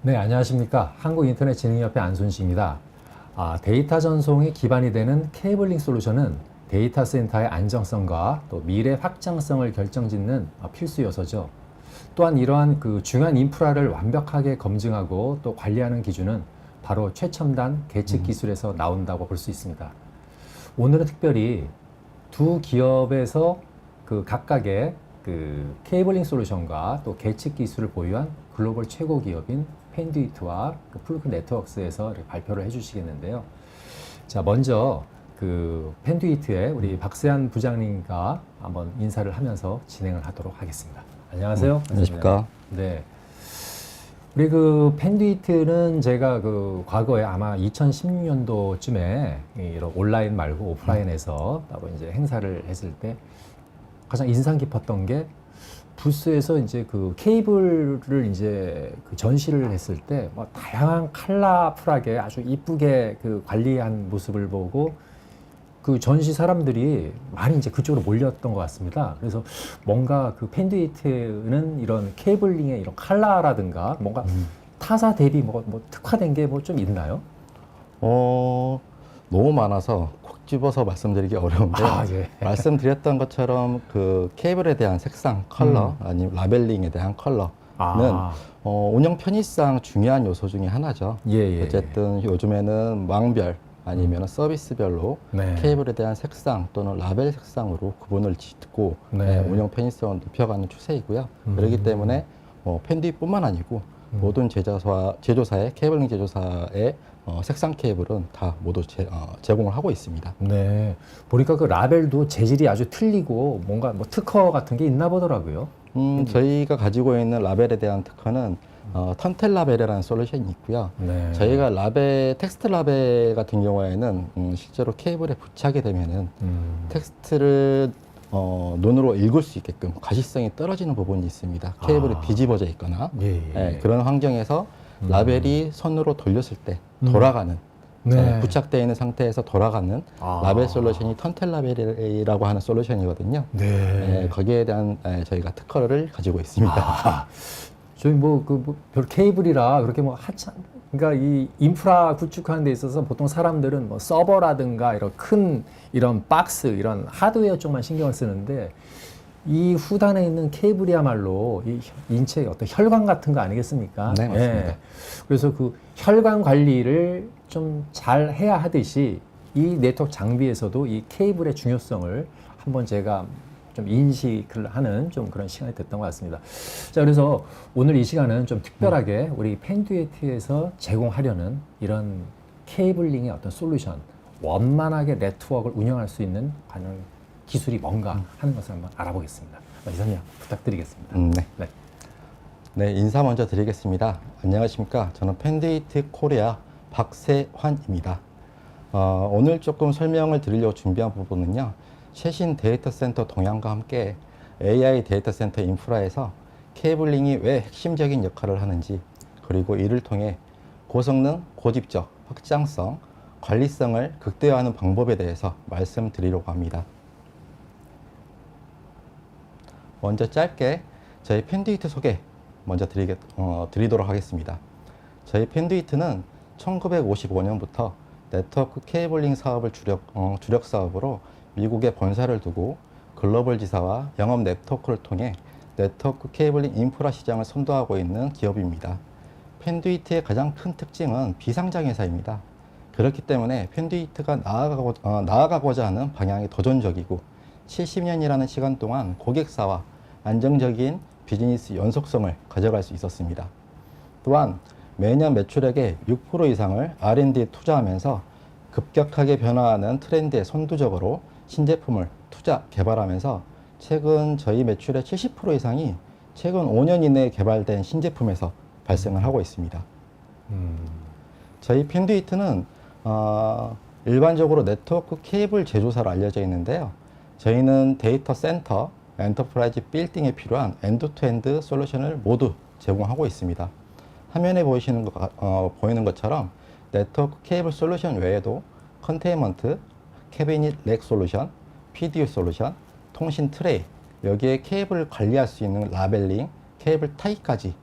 네, 안녕하십니까. 한국인터넷진흥협회 안순식입니다. 데이터 전송이 기반이 되는 케이블링 솔루션은 데이터 센터의 안정성과 또 미래 확장성을 결정짓는 필수 요소죠. 또한 이러한 그 중요한 인프라를 완벽하게 검증하고 또 관리하는 기준은 바로 최첨단 계측 기술에서 나온다고 볼 수 있습니다. 오늘은 특별히 두 기업에서 그 각각의 그 케이블링 솔루션과 또 계측 기술을 보유한 글로벌 최고 기업인 펜듀이트와 그 플루크 네트워크스에서 발표를 해주시겠는데요. 자, 먼저 그 펜듀이트의 우리 박세한 부장님과 한번 인사를 하면서 진행을 하도록 하겠습니다. 안녕하세요. 안녕하십니까. 네. 우리 그 펜듀이트는 제가 그 과거에 아마 2016년도쯤에 이런 온라인 말고 오프라인에서 따로 이제 행사를 했을 때 가장 인상 깊었던 게 부스에서 이제 그 케이블을 이제 그 전시를 했을 때 뭐 다양한 컬러풀하게 아주 이쁘게 그 관리한 모습을 보고 그 전시 사람들이 많이 이제 그쪽으로 몰렸던 것 같습니다. 그래서 뭔가 그 펜듀이트는 이런 케이블링의 이런 컬러라든가 뭔가 타사 대비 뭐 특화된 게 뭐 좀 있나요? 너무 많아서 콕 집어서 말씀드리기 어려운데 예. 말씀드렸던 것처럼 그 케이블에 대한 색상, 컬러, 아니면 라벨링에 대한 컬러는 운영 편의상 중요한 요소 중에 하나죠. 예. 어쨌든 요즘에는 왕별 아니면 서비스별로 네. 케이블에 대한 색상 또는 라벨 색상으로 구분을 짓고 네. 운영 편의성을 높여가는 추세이고요. 그렇기 때문에 펜듀뿐만 아니고 모든 제조사의 케이블링 제조사의 색상 케이블은 다 모두 제공을 하고 있습니다. 네. 보니까 그 라벨도 재질이 아주 틀리고 뭔가 뭐 특허 같은 게 있나 보더라고요. 저희가 가지고 있는 라벨에 대한 특허는 턴텔 라벨이라는 솔루션이 있고요. 네. 저희가 텍스트 라벨 같은 경우에는 실제로 케이블에 부착이 되면은 텍스트를 눈으로 읽을 수 있게끔 가시성이 떨어지는 부분이 있습니다. 케이블이 뒤집어져 있거나 예. 그런 환경에서 라벨이 손으로 돌렸을 때 돌아가는 네. 부착되어 있는 상태에서 돌아가는 라벨 솔루션이 턴텔 라벨이라고 하는 솔루션이거든요. 네. 거기에 대한 저희가 특허를 가지고 있습니다. 저희 별 케이블이라 그렇게 뭐 하찮, 그러니까 이 인프라 구축하는 데 있어서 보통 사람들은 뭐 서버라든가 이런 큰 이런 박스, 이런 하드웨어 쪽만 신경을 쓰는데 이 후단에 있는 케이블이야말로 이 인체의 어떤 혈관 같은 거 아니겠습니까? 네, 맞습니다. 그래서 그 혈관 관리를 좀 잘 해야 하듯이 이 네트워크 장비에서도 이 케이블의 중요성을 한번 제가 좀 인식을 하는 좀 그런 시간이 됐던 것 같습니다. 자, 그래서 오늘 이 시간은 좀 특별하게 우리 펜듀이트에서 제공하려는 이런 케이블링의 어떤 솔루션, 원만하게 네트워크를 운영할 수 있는 관련 기술이 뭔가 하는 것을 한번 알아보겠습니다. 이사님 부탁드리겠습니다. 네. 네, 인사 먼저 드리겠습니다. 안녕하십니까. 저는 펜듀이트 코리아 박세환입니다. 오늘 조금 설명을 드리려고 준비한 부분은요. 최신 데이터 센터 동향과 함께 AI 데이터 센터 인프라에서 케이블링이 왜 핵심적인 역할을 하는지, 그리고 이를 통해 고성능, 고집적, 확장성, 관리성을 극대화하는 방법에 대해서 말씀드리려고 합니다. 먼저 짧게 저희 펜듀이트 소개 먼저 드리도록 하겠습니다. 저희 펜듀이트는 1955년부터 네트워크 케이블링 사업을 주력 사업으로 미국에 본사를 두고 글로벌 지사와 영업 네트워크를 통해 네트워크 케이블링 인프라 시장을 선도하고 있는 기업입니다. 펜듀이트의 가장 큰 특징은 비상장 회사입니다. 그렇기 때문에 펜듀이트가 나아가고자 하는 방향이 도전적이고 70년이라는 시간 동안 고객사와 안정적인 비즈니스 연속성을 가져갈 수 있었습니다. 또한 매년 매출액의 6% 이상을 R&D에 투자하면서 급격하게 변화하는 트렌드에 선두적으로 신제품을 개발하면서 최근 저희 매출의 70% 이상이 최근 5년 이내에 개발된 신제품에서 발생을 하고 있습니다. 저희 펜듀이트는 일반적으로 네트워크 케이블 제조사로 알려져 있는데요. 저희는 데이터 센터, 엔터프라이즈 빌딩에 필요한 엔드투엔드 솔루션을 모두 제공하고 있습니다. 화면에 보이는 것처럼 네트워크 케이블 솔루션 외에도 컨테인먼트, 캐비닛 렉 솔루션, PDU 솔루션, 통신 트레이, 여기에 케이블을 관리할 수 있는 라벨링, 케이블 타입까지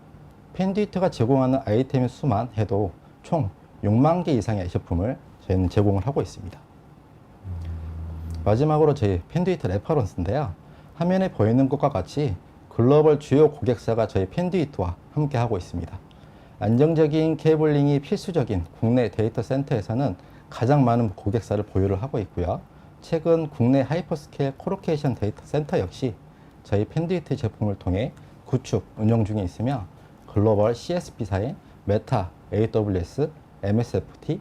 펜듀이트가 제공하는 아이템 수만 해도 총 6만 개 이상의 제품을 저희는 제공을 하고 있습니다. 마지막으로 저희 펜듀이트 레퍼런스인데요. 화면에 보이는 것과 같이 글로벌 주요 고객사가 저희 펜듀이트와 함께 하고 있습니다. 안정적인 케이블링이 필수적인 국내 데이터 센터에서는 가장 많은 고객사를 보유를 하고 있고요. 최근 국내 하이퍼스케일 코로케이션 데이터 센터 역시 저희 펜듀이트 제품을 통해 구축, 운영 중에 있으며 글로벌 CSP사인 메타, AWS, MSFT,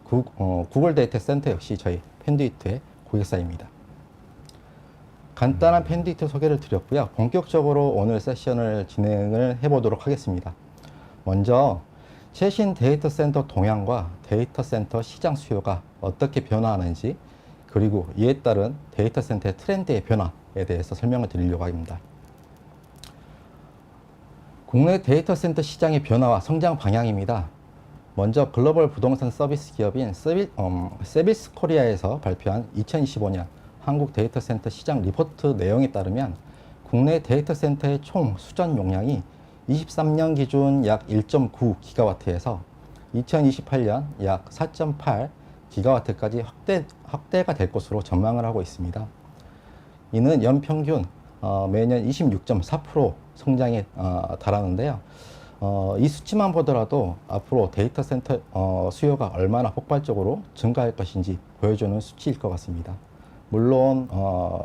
구글 데이터 센터 역시 저희 펜듀이트의 고객사입니다. 간단한 펜듀이트 소개를 드렸고요. 본격적으로 오늘 세션을 진행을 해보도록 하겠습니다. 먼저 최신 데이터 센터 동향과 데이터 센터 시장 수요가 어떻게 변화하는지, 그리고 이에 따른 데이터 센터의 트렌드의 변화에 대해서 설명을 드리려고 합니다. 국내 데이터 센터 시장의 변화와 성장 방향입니다. 먼저 글로벌 부동산 서비스 기업인 세비스 코리아에서 발표한 2025년 한국 데이터 센터 시장 리포트 내용에 따르면 국내 데이터 센터의 총 수전 용량이 23년 기준 약 1.9 기가와트에서 2028년 약 4.8 기가와트까지 확대가 될 것으로 전망을 하고 있습니다. 이는 연평균 매년 26.4% 성장에 달하는데요. 이 수치만 보더라도 앞으로 데이터 센터 수요가 얼마나 폭발적으로 증가할 것인지 보여주는 수치일 것 같습니다. 물론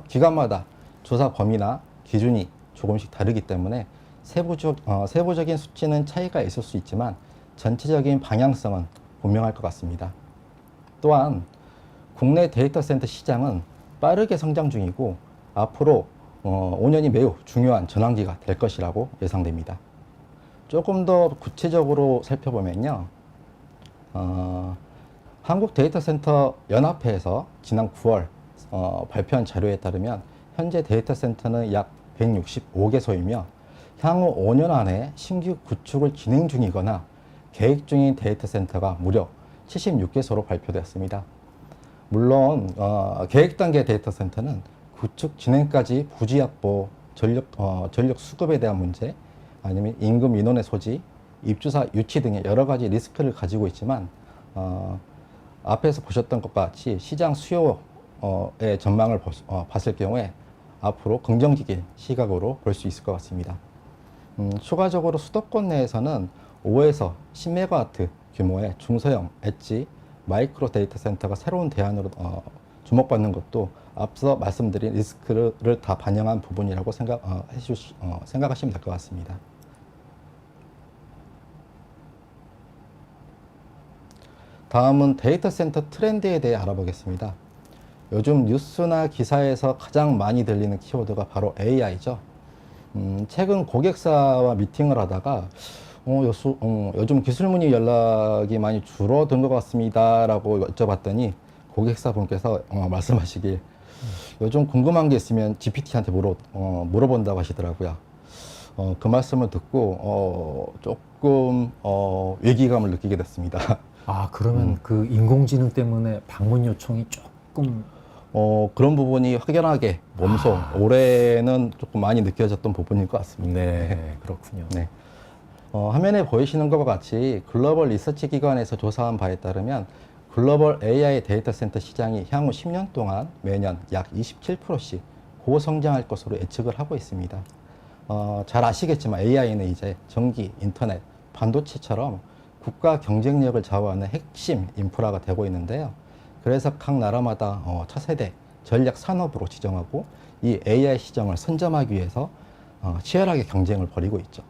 기관마다 조사 범위나 기준이 조금씩 다르기 때문에 세부적인 수치는 차이가 있을 수 있지만 전체적인 방향성은 분명할 것 같습니다. 또한 국내 데이터 센터 시장은 빠르게 성장 중이고 앞으로 5년이 매우 중요한 전환기가 될 것이라고 예상됩니다. 조금 더 구체적으로 살펴보면요. 한국 데이터 센터 연합회에서 지난 9월 발표한 자료에 따르면 현재 데이터 센터는 약 165개소이며 향후 5년 안에 신규 구축을 진행 중이거나 계획 중인 데이터 센터가 무려 76개소로 발표되었습니다. 물론 계획 단계 데이터 센터는 구축 진행까지 부지 확보, 전력 수급에 대한 문제, 아니면 임금 인원의 소지, 입주사 유치 등의 여러 가지 리스크를 가지고 있지만 앞에서 보셨던 것과 같이 시장 수요의 전망을 봤을 경우에 앞으로 긍정적인 시각으로 볼 수 있을 것 같습니다. 추가적으로 수도권 내에서는 5에서 10메가와트 규모의 중소형 엣지 마이크로 데이터 센터가 새로운 대안으로 주목받는 것도 앞서 말씀드린 리스크를 다 반영한 부분이라고 생각하시면 될 것 같습니다. 다음은 데이터 센터 트렌드에 대해 알아보겠습니다. 요즘 뉴스나 기사에서 가장 많이 들리는 키워드가 바로 AI죠. 최근 고객사와 미팅을 하다가 요즘 기술문의 연락이 많이 줄어든 것 같습니다 라고 여쭤봤더니 고객사분께서 말씀하시길 요즘 궁금한 게 있으면 GPT한테 물어본다고 하시더라고요. 그 말씀을 듣고 조금 위기감을 느끼게 됐습니다. 아, 그러면 그 인공지능 때문에 방문 요청이 조금 그런 부분이 확연하게 몸소 올해는 조금 많이 느껴졌던 부분일 것 같습니다. 네, 그렇군요. 네. 화면에 보이시는 것과 같이 글로벌 리서치 기관에서 조사한 바에 따르면 글로벌 AI 데이터 센터 시장이 향후 10년 동안 매년 약 27%씩 고성장할 것으로 예측을 하고 있습니다. 잘 아시겠지만 AI는 이제 전기, 인터넷, 반도체처럼 국가 경쟁력을 좌우하는 핵심 인프라가 되고 있는데요. 그래서 각 나라마다 차세대 전략 산업으로 지정하고 이 AI 시장을 선점하기 위해서 치열하게 경쟁을 벌이고 있죠.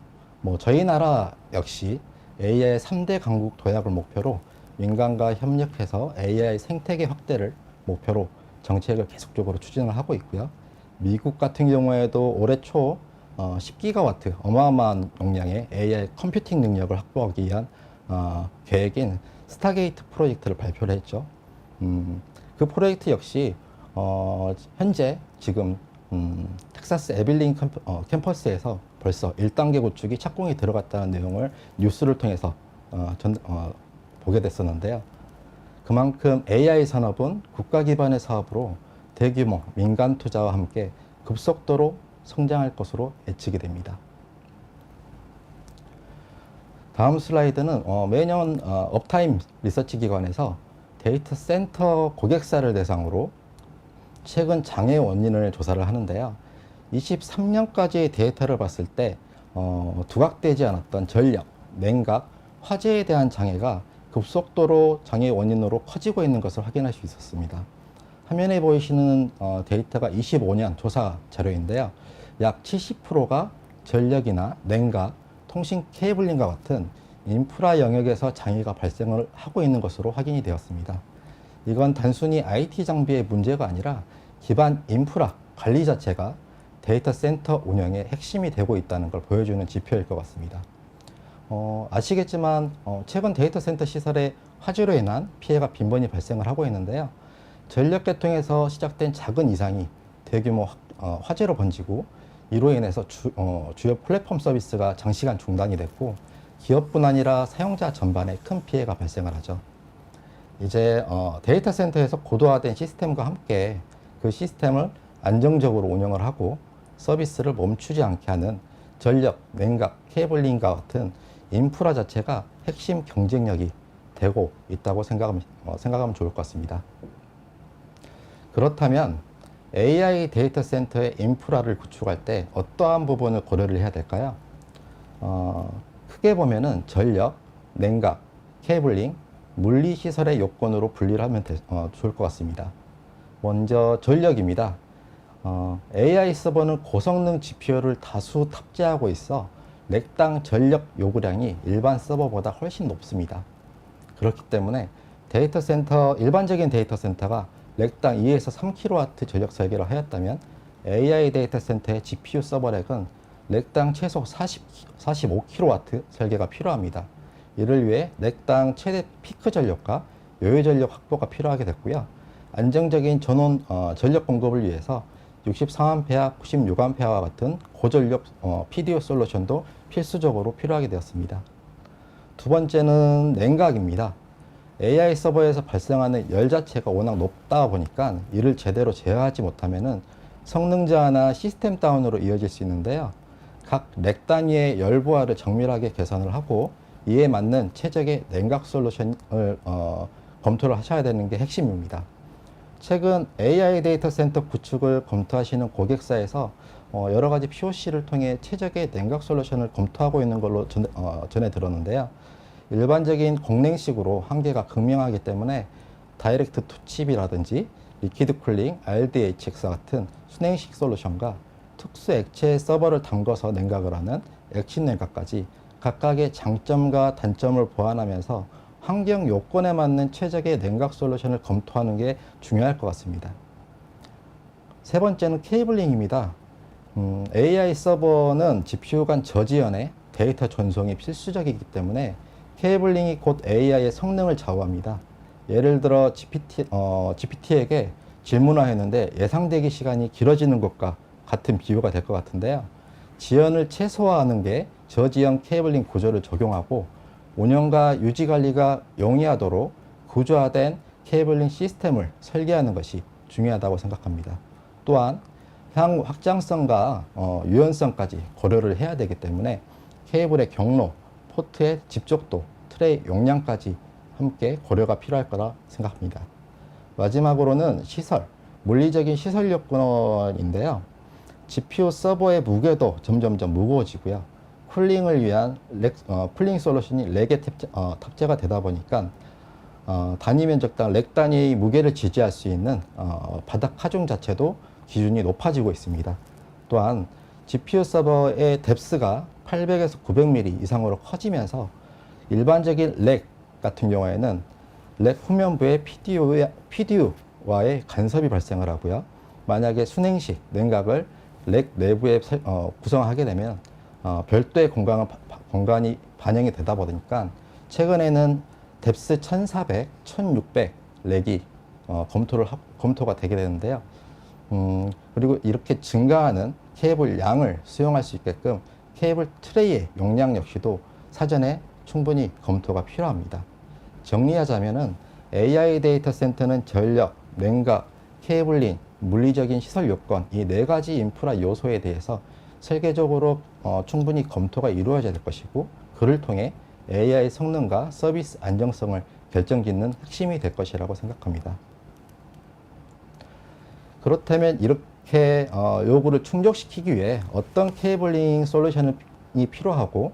저희 나라 역시 AI 3대 강국 도약을 목표로 민간과 협력해서 AI 생태계 확대를 목표로 정책을 계속적으로 추진을 하고 있고요. 미국 같은 경우에도 올해 초 10기가와트 어마어마한 용량의 AI 컴퓨팅 능력을 확보하기 위한 계획인 스타게이트 프로젝트를 발표를 했죠. 그 프로젝트 역시 현재 지금 텍사스 에빌린 캠퍼스에서 벌써 1단계 구축이 착공이 들어갔다는 내용을 뉴스를 통해서 보게 됐었는데요. 그만큼 AI 산업은 국가 기반의 사업으로 대규모 민간 투자와 함께 급속도로 성장할 것으로 예측이 됩니다. 다음 슬라이드는 매년 업타임 리서치 기관에서 데이터 센터 고객사를 대상으로 최근 장애 원인을 조사를 하는데요. 23년까지의 데이터를 봤을 때 두각되지 않았던 전력, 냉각, 화재에 대한 장애가 급속도로 장애 원인으로 커지고 있는 것을 확인할 수 있었습니다. 화면에 보이시는 데이터가 25년 조사 자료인데요. 약 70%가 전력이나 냉각, 통신 케이블링과 같은 인프라 영역에서 장애가 발생을 하고 있는 것으로 확인이 되었습니다. 이건 단순히 IT 장비의 문제가 아니라 기반 인프라 관리 자체가 데이터 센터 운영의 핵심이 되고 있다는 걸 보여주는 지표일 것 같습니다. 아시겠지만 최근 데이터 센터 시설에 화재로 인한 피해가 빈번히 발생을 하고 있는데요. 전력 계통에서 시작된 작은 이상이 대규모 화재로 번지고 이로 인해서 주요 플랫폼 서비스가 장시간 중단이 됐고 기업뿐 아니라 사용자 전반에 큰 피해가 발생을 하죠. 이제 데이터 센터에서 고도화된 시스템과 함께 그 시스템을 안정적으로 운영을 하고 서비스를 멈추지 않게 하는 전력, 냉각, 케이블링과 같은 인프라 자체가 핵심 경쟁력이 되고 있다고 생각하면 좋을 것 같습니다. 그렇다면 AI 데이터 센터의 인프라를 구축할 때 어떠한 부분을 고려를 해야 될까요? 크게 보면은 전력, 냉각, 케이블링, 물리시설의 요건으로 분리를 하면 좋을 것 같습니다. 먼저 전력입니다. AI 서버는 고성능 GPU를 다수 탑재하고 있어 렉당 전력 요구량이 일반 서버보다 훨씬 높습니다. 그렇기 때문에 일반적인 데이터 센터가 렉당 2에서 3kW 전력 설계를 하였다면 AI 데이터 센터의 GPU 서버렉은 렉당 최소 45kW 설계가 필요합니다. 이를 위해 렉당 최대 피크 전력과 요요 전력 확보가 필요하게 됐고요. 안정적인 전원 전력 공급을 위해서 63A, 96A와 같은 고전력 PDU 솔루션도 필수적으로 필요하게 되었습니다. 두 번째는 냉각입니다. AI 서버에서 발생하는 열 자체가 워낙 높다 보니까 이를 제대로 제어하지 못하면은 성능 저하나 시스템 다운으로 이어질 수 있는데요. 각 렉 단위의 열 부하를 정밀하게 계산을 하고 이에 맞는 최적의 냉각 솔루션을 검토를 하셔야 되는 게 핵심입니다. 최근 AI 데이터 센터 구축을 검토하시는 고객사에서 여러 가지 POC를 통해 최적의 냉각 솔루션을 검토하고 있는 걸로 전해 들었는데요. 일반적인 공냉식으로 한계가 극명하기 때문에 다이렉트 투 칩이라든지 리퀴드 쿨링, RDHX 같은 순행식 솔루션과 특수 액체 서버를 담궈서 냉각을 하는 액신 냉각까지 각각의 장점과 단점을 보완하면서 환경 요건에 맞는 최적의 냉각 솔루션을 검토하는 게 중요할 것 같습니다. 세 번째는 케이블링입니다. AI 서버는 GPU 간 저지연의 데이터 전송이 필수적이기 때문에 케이블링이 곧 AI의 성능을 좌우합니다. 예를 들어 GPT에게 질문을 했는데 예상 대기 시간이 길어지는 것과 같은 비유가 될 것 같은데요. 지연을 최소화하는 게 저지연 케이블링 구조를 적용하고 운영과 유지 관리가 용이하도록 구조화된 케이블링 시스템을 설계하는 것이 중요하다고 생각합니다. 또한 향후 확장성과 유연성까지 고려를 해야 되기 때문에 케이블의 경로, 포트의 집적도, 트레이 용량까지 함께 고려가 필요할 거라 생각합니다. 마지막으로는 시설, 물리적인 시설 요건인데요. GPU 서버의 무게도 점점점 무거워지고요. 쿨링을 위한 쿨링 솔루션이 렉에 탑재가 되다 보니까 단위 면적당 렉 단위의 무게를 지지할 수 있는 바닥 하중 자체도 기준이 높아지고 있습니다. 또한 GPU 서버의 뎁스가 800에서 900mm 이상으로 커지면서 일반적인 렉 같은 경우에는 렉 후면부에 PDU와의 간섭이 발생을 하고요. 만약에 순행식 냉각을 렉 내부에 구성하게 되면 별도의 공간이 반영이 되다 보니까 최근에는 뎁스 1400, 1600 렉이 검토가 되게 되는데요. 그리고 이렇게 증가하는 케이블 양을 수용할 수 있게끔 케이블 트레이의 용량 역시도 사전에 충분히 검토가 필요합니다. 정리하자면은 AI 데이터 센터는 전력, 냉각, 케이블링, 물리적인 시설 요건 이 네 가지 인프라 요소에 대해서 설계적으로 충분히 검토가 이루어져야 될 것이고 그를 통해 AI 성능과 서비스 안정성을 결정짓는 핵심이 될 것이라고 생각합니다. 그렇다면 이렇게 요구를 충족시키기 위해 어떤 케이블링 솔루션이 필요하고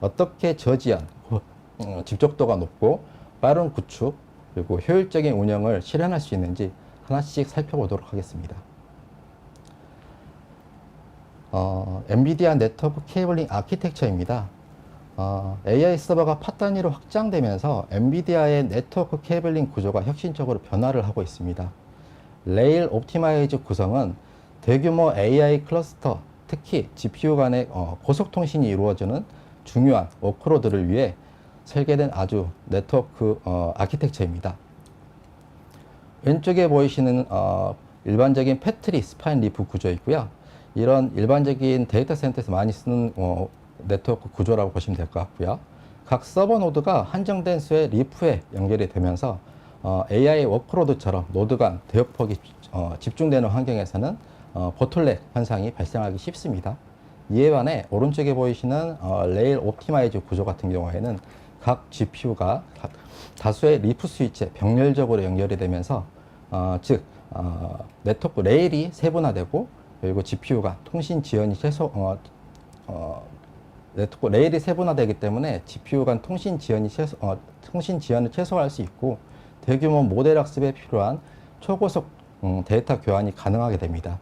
어떻게 저지연, 집적도가 높고 빠른 구축, 그리고 효율적인 운영을 실현할 수 있는지 하나씩 살펴보도록 하겠습니다. 엔비디아 네트워크 케이블링 아키텍처입니다. AI 서버가 팟 단위로 확장되면서 엔비디아의 네트워크 케이블링 구조가 혁신적으로 변화를 하고 있습니다. 레일 옵티마이즈 구성은 대규모 AI 클러스터, 특히 GPU 간의 고속통신이 이루어지는 중요한 워크로드를 위해 설계된 아주 네트워크 아키텍처입니다. 왼쪽에 보이시는 일반적인 패트리 스파인 리프 구조이고요. 이런 일반적인 데이터 센터에서 많이 쓰는 네트워크 구조라고 보시면 될 것 같고요. 각 서버 노드가 한정된 수의 리프에 연결이 되면서 AI 워크로드처럼 노드 간 대역폭이 집중되는 환경에서는 보틀렉 현상이 발생하기 쉽습니다. 이에 반해 오른쪽에 보이시는 레일 옵티마이즈 구조 같은 경우에는 각 GPU가 다수의 리프 스위치에 병렬적으로 연결이 되면서 즉 네트워크 레일이 세분화되고 그리고 GPU가 통신 지연이 네트워크 레일이 세분화되기 때문에 GPU 간 통신 지연을 최소화할 수 있고 대규모 모델 학습에 필요한 초고속 데이터 교환이 가능하게 됩니다.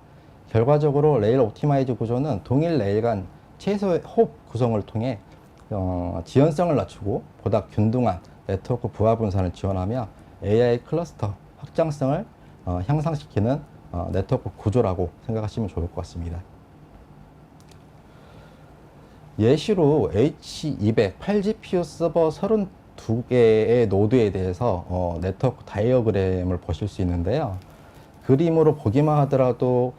결과적으로 레일 옵티마이즈 구조는 동일 레일 간 최소의 홉 구성을 통해 지연성을 낮추고 보다 균등한 네트워크 부하 분산을 지원하며 AI 클러스터 확장성을 향상시키는 네트워크 구조라고 생각하시면 좋을 것 같습니다. 예시로 H200 8GPU 서버 32개의 노드에 대해서 네트워크 다이어그램을 보실 수 있는데요. 그림으로 보기만 하더라도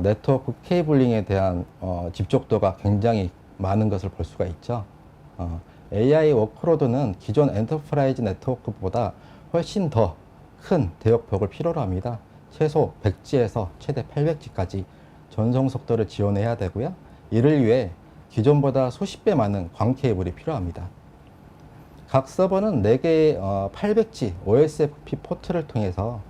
네트워크 케이블링에 대한 집적도가 굉장히 많은 것을 볼 수가 있죠. AI 워크로드는 기존 엔터프라이즈 네트워크보다 훨씬 더 큰 대역폭을 필요로 합니다. 최소 100G에서 최대 800G까지 전송 속도를 지원해야 되고요. 이를 위해 기존보다 수십 배 많은 광 케이블이 필요합니다. 각 서버는 4개의 800G OSFP 포트를 통해서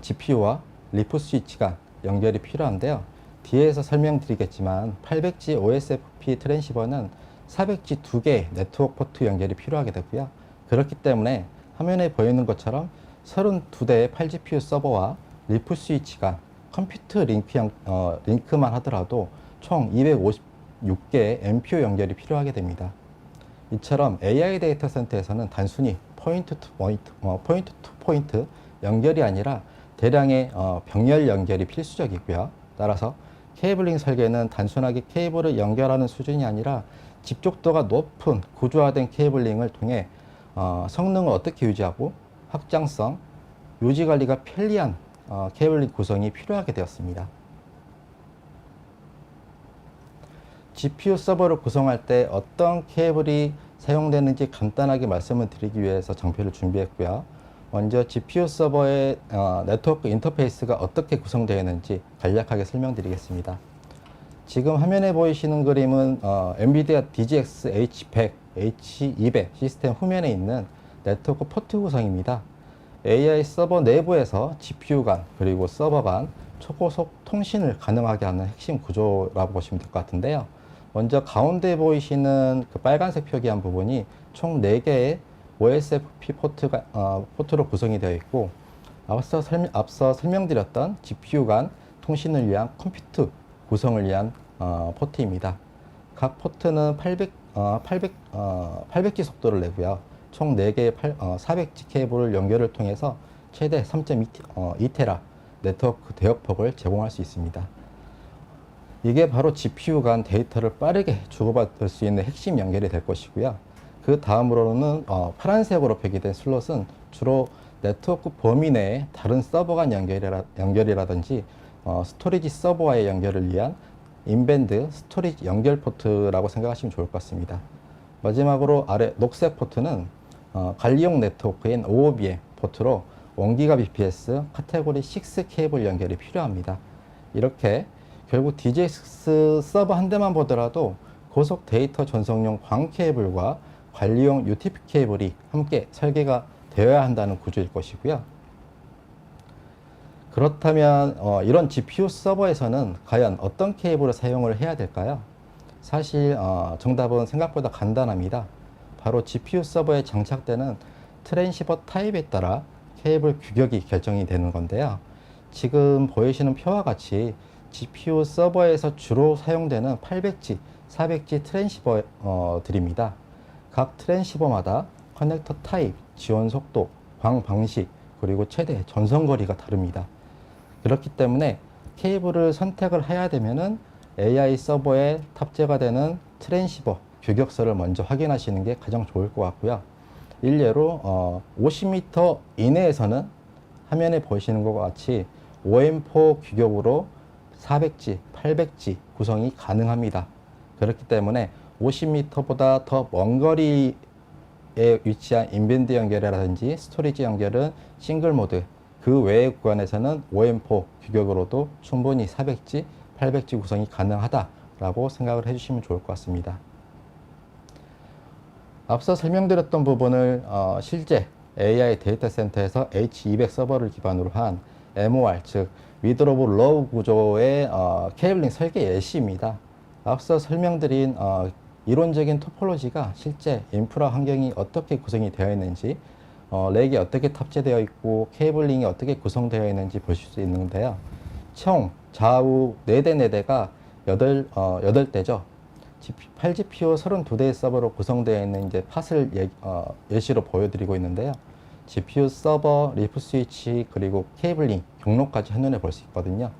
GPU와 리프 스위치가 연결이 필요한데요. 뒤에서 설명드리겠지만 800G OSFP 트랜시버는 400G 2개의 네트워크 포트 연결이 필요하게 되고요. 그렇기 때문에 화면에 보이는 것처럼 32대의 8GPU 서버와 리프 스위치가 컴퓨터 링크만 하더라도 총 256개의 MPU 연결이 필요하게 됩니다. 이처럼 AI 데이터 센터에서는 단순히 포인트 투 포인트 연결이 아니라 대량의 병렬 연결이 필수적이고요. 따라서 케이블링 설계는 단순하게 케이블을 연결하는 수준이 아니라 집적도가 높은 구조화된 케이블링을 통해 성능을 어떻게 유지하고 확장성, 유지 관리가 편리한 케이블링 구성이 필요하게 되었습니다. GPU 서버를 구성할 때 어떤 케이블이 사용되는지 간단하게 말씀을 드리기 위해서 장표를 준비했고요. 먼저 GPU 서버의 네트워크 인터페이스가 어떻게 구성되어 있는지 간략하게 설명드리겠습니다. 지금 화면에 보이시는 그림은 엔비디아 DGX H100, H200 시스템 후면에 있는 네트워크 포트 구성입니다. AI 서버 내부에서 GPU 간 그리고 서버 간 초고속 통신을 가능하게 하는 핵심 구조라고 보시면 될 것 같은데요. 먼저 가운데 보이시는 그 빨간색 표기한 부분이 총 4개의 OSFP 포트로 구성이 되어 있고 앞서 설명드렸던 GPU 간 통신을 위한 컴퓨트 구성을 위한 포트입니다. 각 포트는 800G 속도를 내고요. 총 4개의 400G 케이블 연결을 통해서 최대 3.2테라 네트워크 대역폭을 제공할 수 있습니다. 이게 바로 GPU 간 데이터를 빠르게 주고받을 수 있는 핵심 연결이 될 것이고요. 그 다음으로는 파란색으로 표기된 슬롯은 주로 네트워크 범위 내에 다른 서버 간 연결이라든지 스토리지 서버와의 연결을 위한 인밴드 스토리지 연결 포트라고 생각하시면 좋을 것 같습니다. 마지막으로 아래 녹색 포트는 관리용 네트워크인 OOBM 포트로 1기가 bps 카테고리 6 케이블 연결이 필요합니다. 이렇게 결국 DGX 서버 한 대만 보더라도 고속 데이터 전송용 광 케이블과 관리용 UTP 케이블이 함께 설계가 되어야 한다는 구조일 것이고요. 그렇다면 이런 GPU 서버에서는 과연 어떤 케이블을 사용을 해야 될까요? 사실 정답은 생각보다 간단합니다. 바로 GPU 서버에 장착되는 트랜시버 타입에 따라 케이블 규격이 결정이 되는 건데요. 지금 보이시는 표와 같이 GPU 서버에서 주로 사용되는 800G, 400G 트랜시버들입니다. 각 트랜시버마다 커넥터 타입, 지원 속도, 광 방식, 그리고 최대 전송 거리가 다릅니다. 그렇기 때문에 케이블을 선택을 해야 되면은 AI 서버에 탑재가 되는 트랜시버 규격서를 먼저 확인하시는 게 가장 좋을 것 같고요. 일례로 50m 이내에서는 화면에 보시는 것과 같이 OM4 규격으로 400G, 800G 구성이 가능합니다. 그렇기 때문에 50m보다 더 먼 거리에 위치한 인밴드 연결이라든지 스토리지 연결은 싱글 모드, 그 외의 구간에서는 OM4 규격으로도 충분히 400G, 800G 구성이 가능하다라고 생각을 해주시면 좋을 것 같습니다. 앞서 설명드렸던 부분을 실제 AI 데이터 센터에서 H200 서버를 기반으로 한 MOR, 즉 미들 오브 로우 구조의 케이블링 설계 예시입니다. 앞서 설명드린 이론적인 토폴로지가 실제 인프라 환경이 어떻게 구성이 되어 있는지, 렉이 어떻게 탑재되어 있고 케이블링이 어떻게 구성되어 있는지 보실 수 있는데요. 총 좌우 4대가 8대죠. 8GPU 32대의 서버로 구성되어 있는 이제 팟을 예시로 보여드리고 있는데요. GPU 서버, 리프 스위치, 그리고 케이블링, 경로까지 한눈에 볼 수 있거든요.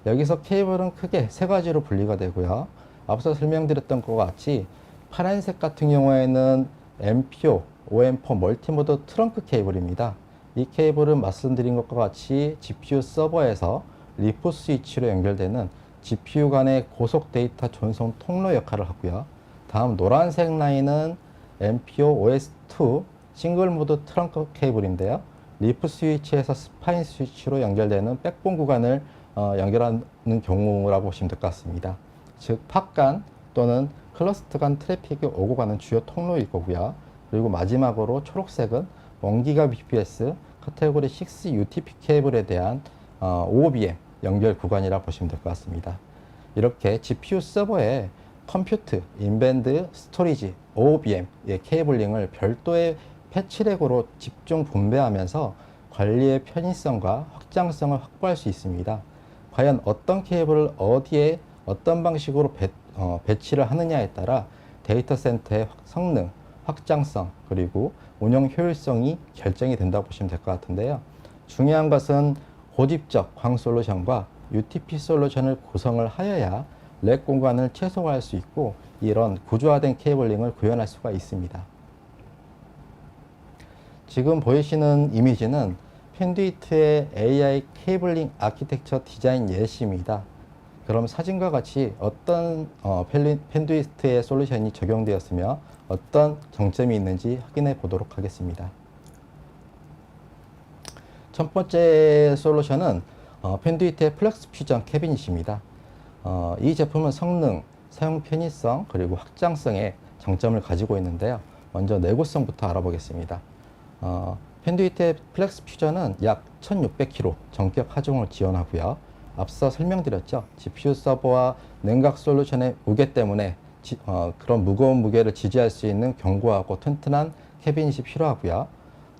여기서 케이블은 크게 세 가지로 분리가 되고요. 앞서 설명드렸던 것과 같이 파란색 같은 경우에는 MPO, OM4 멀티모드 트렁크 케이블입니다. 이 케이블은 말씀드린 것과 같이 GPU 서버에서 리프 스위치로 연결되는 GPU 간의 고속 데이터 전송 통로 역할을 하고요. 다음 노란색 라인은 MPO OS2 싱글 모드 트렁크 케이블인데요. 리프 스위치에서 스파인 스위치로 연결되는 백본 구간을 연결하는 경우라고 보시면 될 것 같습니다. 즉, 팟 간 또는 클러스터 간 트래픽이 오고 가는 주요 통로일 거고요. 그리고 마지막으로 초록색은 1기가 bps 카테고리 6 UTP 케이블에 대한 OBM 연결 구간이라 보시면 될 것 같습니다. 이렇게 GPU 서버에 컴퓨트, 인밴드, 스토리지, OBM의 케이블링을 별도의 패치렉으로 집중 분배하면서 관리의 편의성과 확장성을 확보할 수 있습니다. 과연 어떤 케이블을 어디에 어떤 방식으로 배치를 하느냐에 따라 데이터 센터의 성능, 확장성, 그리고 운영 효율성이 결정이 된다고 보시면 될 것 같은데요. 중요한 것은 고집적 광 솔루션과 UTP 솔루션을 구성을 하여야 렉 공간을 최소화할 수 있고 이런 구조화된 케이블링을 구현할 수가 있습니다. 지금 보이시는 이미지는 펜듀이트의 AI 케이블링 아키텍처 디자인 예시입니다. 그럼 사진과 같이 어떤 펜듀이트의 솔루션이 적용되었으며 어떤 정점이 있는지 확인해 보도록 하겠습니다. 첫 번째 솔루션은 펜듀이트의 플렉스 퓨전 캐비닛입니다. 이 제품은 성능, 사용 편의성, 그리고 확장성에 장점을 가지고 있는데요. 먼저 내구성부터 알아보겠습니다. 펜듀이트의 플렉스 퓨전은 약 1600kg 전격 하중을 지원하고요. 앞서 설명드렸죠. GPU 서버와 냉각 솔루션의 무게 때문에 그런 무거운 무게를 지지할 수 있는 견고하고 튼튼한 캐비닛이 필요하고요.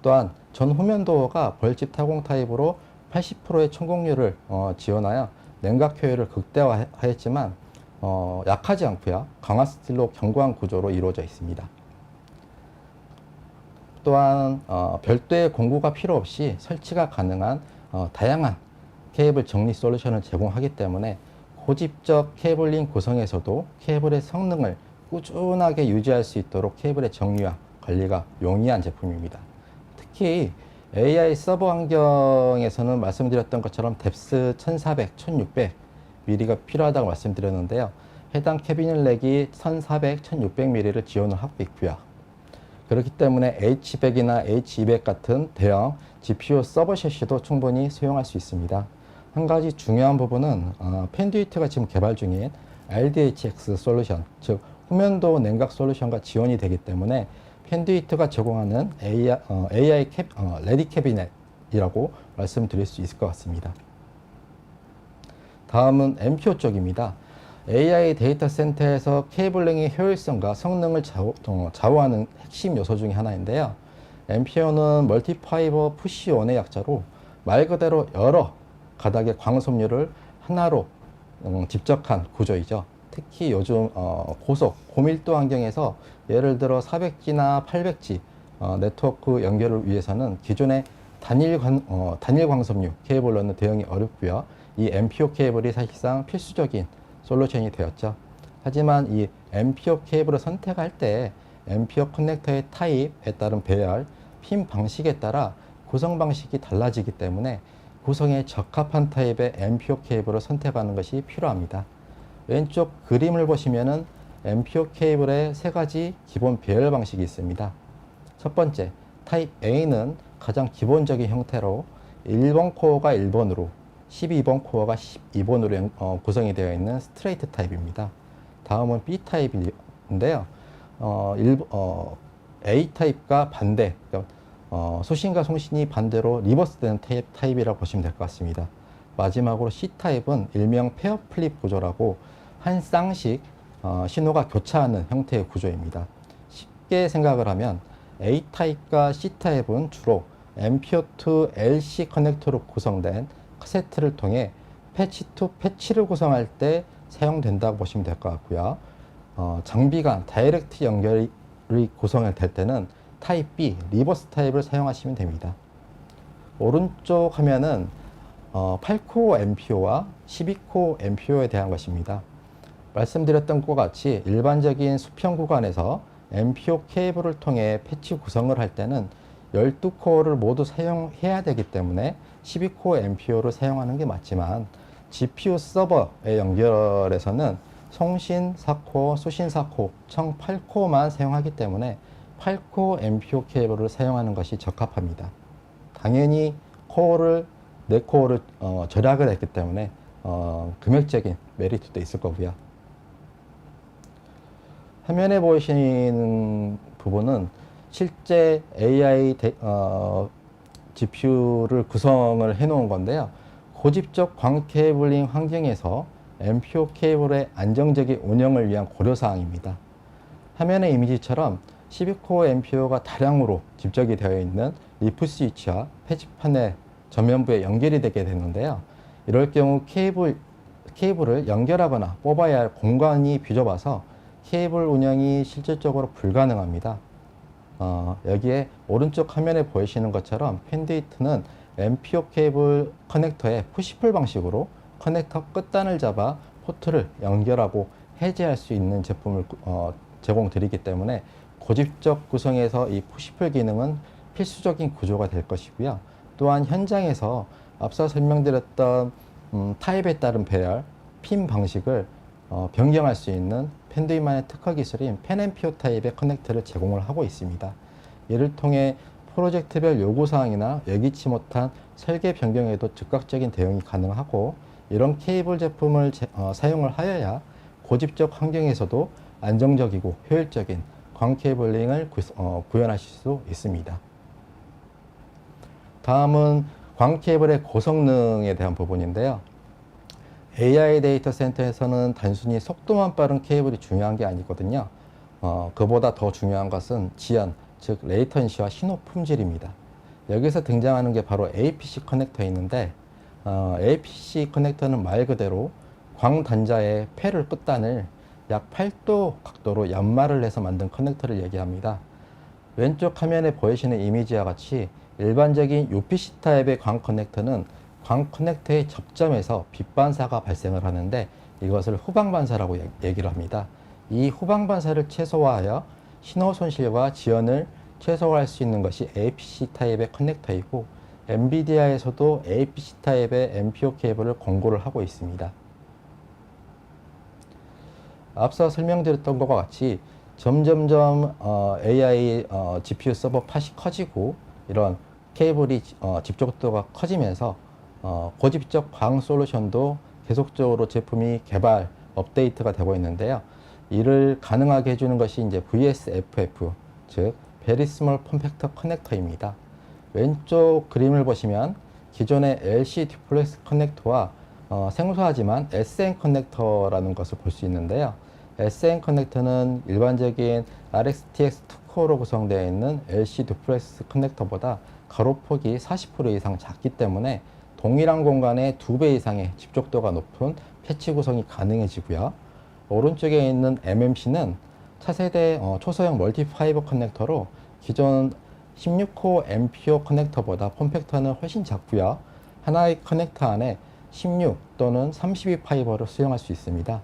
또한 전 후면 도어가 벌집 타공 타입으로 80%의 천공률을 지원하여 냉각 효율을 극대화하였지만 약하지 않고요. 강화 스틸로 견고한 구조로 이루어져 있습니다. 또한 별도의 공구가 필요 없이 설치가 가능한 다양한 케이블 정리 솔루션을 제공하기 때문에 고집적 케이블링 구성에서도 케이블의 성능을 꾸준하게 유지할 수 있도록 케이블의 정리와 관리가 용이한 제품입니다. 특히 AI 서버 환경에서는 말씀드렸던 것처럼 뎁스 1400, 1600mm가 필요하다고 말씀드렸는데요. 해당 캐비닛 렉이 1400, 1600mm를 지원을 하고 있고요. 그렇기 때문에 H100이나 H200 같은 대형 GPU 서버 셰시도 충분히 수용할 수 있습니다. 한 가지 중요한 부분은 펜듀이트가 지금 개발 중인 RDHX 솔루션, 즉 후면도 냉각 솔루션과 지원이 되기 때문에 펜듀이트가 제공하는 AI 레디 캐비넷이라고 말씀드릴 수 있을 것 같습니다. 다음은 MPO 쪽입니다. AI 데이터 센터에서 케이블링의 효율성과 성능을 좌우하는 핵심 요소 중에 하나인데요. MPO는 멀티파이버 푸시1의 약자로 말 그대로 여러 가닥의 광섬유를 하나로 집적한 구조이죠. 특히 요즘 고밀도 환경에서 예를 들어 400G나 800G 네트워크 연결을 위해서는 기존의 단일 광섬유 케이블로는 대응이 어렵고요. 이 MPO 케이블이 사실상 필수적인 솔루션이 되었죠. 하지만 이 MPO 케이블을 선택할 때 MPO 커넥터의 타입에 따른 배열, 핀 방식에 따라 구성 방식이 달라지기 때문에 구성에 적합한 타입의 MPO 케이블을 선택하는 것이 필요합니다. 왼쪽 그림을 보시면은 MPO 케이블의 세 가지 기본 배열 방식이 있습니다. 첫 번째, 타입 A는 가장 기본적인 형태로 1번 코어가 1번으로 12번 코어가 12번으로 구성이 되어 있는 스트레이트 타입입니다. 다음은 B 타입인데요. A 타입과 반대, 그러니까 소신과 송신이 반대로 리버스되는 타입이라고 보시면 될 것 같습니다. 마지막으로 C 타입은 일명 페어 플립 구조라고 한 쌍씩 신호가 교차하는 형태의 구조입니다. 쉽게 생각을 하면 A 타입과 C 타입은 주로 MPO2 LC 커넥터로 구성된 카세트를 통해 패치 투 패치를 구성할 때 사용된다고 보시면 될 것 같고요. 장비 간 다이렉트 연결이 구성될 때는 타입 B, 리버스 타입을 사용하시면 됩니다. 오른쪽 화면은 8코어 MPO와 12코어 MPO에 대한 것입니다. 말씀드렸던 것과 같이 일반적인 수평 구간에서 MPO 케이블을 통해 패치 구성을 할 때는 12코어를 모두 사용해야 되기 때문에 12코어 MPO를 사용하는 게 맞지만 GPU 서버에 연결해서는 송신 4코어, 수신 4코어, 총 8코어만 사용하기 때문에 8코어 MPO 케이블을 사용하는 것이 적합합니다. 당연히 코어를 4코어를 절약을 했기 때문에 금액적인 메리트도 있을 거고요. 화면에 보이시는 부분은 실제 AI GPU를 구성을 해 놓은 건데요. 고집적 광 케이블링 환경에서 MPO 케이블의 안정적인 운영을 위한 고려사항입니다. 화면의 이미지처럼 12코어 MPO가 다량으로 집적이 되어 있는 리프 스위치와 패치판의 전면부에 연결이 되게 되는데요. 이럴 경우 케이블을 연결하거나 뽑아야 할 공간이 비좁아서 케이블 운영이 실질적으로 불가능합니다. 여기에 오른쪽 화면에 보이시는 것처럼 펜듀이트는 MPO 케이블 커넥터에 푸시풀 방식으로 커넥터 끝단을 잡아 포트를 연결하고 해제할 수 있는 제품을 제공드리기 때문에 고집적 구성에서 이 푸시풀 기능은 필수적인 구조가 될 것이고요. 또한 현장에서 앞서 설명드렸던 타입에 따른 배열, 핀 방식을 변경할 수 있는 펜듀이트만의 특화 기술인 펜&피오 타입의 커넥터를 제공을 하고 있습니다. 이를 통해 프로젝트별 요구사항이나 예기치 못한 설계 변경에도 즉각적인 대응이 가능하고 이런 케이블 제품을 사용을 하여야 고집적 환경에서도 안정적이고 효율적인 광 케이블링을 구현하실 수 있습니다. 다음은 광 케이블의 고성능에 대한 부분인데요. AI 데이터 센터에서는 단순히 속도만 빠른 케이블이 중요한 게 아니거든요. 그보다 더 중요한 것은 지연, 즉 레이턴시와 신호 품질입니다. 여기서 등장하는 게 바로 APC 커넥터에 있는데 APC 커넥터는 말 그대로 광 단자의 패를 끝단을 약 8도 각도로 연마를 해서 만든 커넥터를 얘기합니다. 왼쪽 화면에 보이시는 이미지와 같이 일반적인 UPC 타입의 광 커넥터는 광 커넥터의 접점에서 빛 반사가 발생을 하는데 이것을 후방 반사라고 얘기를 합니다. 이 후방 반사를 최소화하여 신호 손실과 지연을 최소화할 수 있는 것이 APC 타입의 커넥터이고 엔비디아에서도 APC 타입의 MPO 케이블을 권고를 하고 있습니다. 앞서 설명드렸던 것과 같이 점점점 AI GPU 서버 팟이 커지고 이런 케이블이 집적도가 커지면서 고집적 광 솔루션도 계속적으로 제품이 개발, 업데이트가 되고 있는데요. 이를 가능하게 해주는 것이 이제 VSFF, 즉 Very Small Form Factor 커넥터입니다. 왼쪽 그림을 보시면 기존의 LC 듀플렉스 커넥터와 생소하지만 SN 커넥터라는 것을 볼 수 있는데요. SN 커넥터는 일반적인 RxTX 2코어로 구성되어 있는 LC 듀플렉스 커넥터보다 가로폭이 40% 이상 작기 때문에 동일한 공간에 2배 이상의 집적도가 높은 패치 구성이 가능해지고요. 오른쪽에 있는 MMC는 차세대 초소형 멀티파이버 커넥터로 기존 16코 앰피어 커넥터보다 폼팩터는 훨씬 작고요. 하나의 커넥터 안에 16 또는 32 파이버를 수용할 수 있습니다.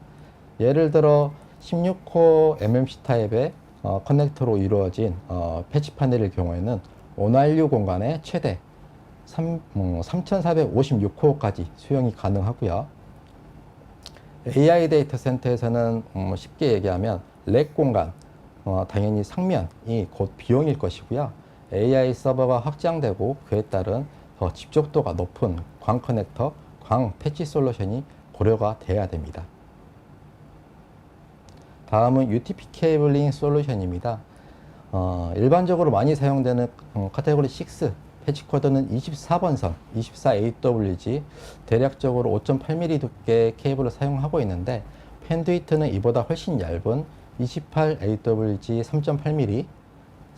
예를 들어 16코 MMC 타입의 커넥터로 이루어진 패치 파넬의 경우에는 온RU 공간에 최대 3456코어까지 수용이 가능하고요. AI 데이터 센터에서는 쉽게 얘기하면 렉 공간, 당연히 상면이 곧 비용일 것이고요. AI 서버가 확장되고 그에 따른 더 집적도가 높은 광 커넥터, 광 패치 솔루션이 고려가 돼야 됩니다. 다음은 UTP 케이블링 솔루션입니다. 일반적으로 많이 사용되는 카테고리 6 패치 코드는 24번 선, 24AWG, 대략적으로 5.8mm 두께의 케이블을 사용하고 있는데 펜듀이트는 이보다 훨씬 얇은 28AWG 3.8mm,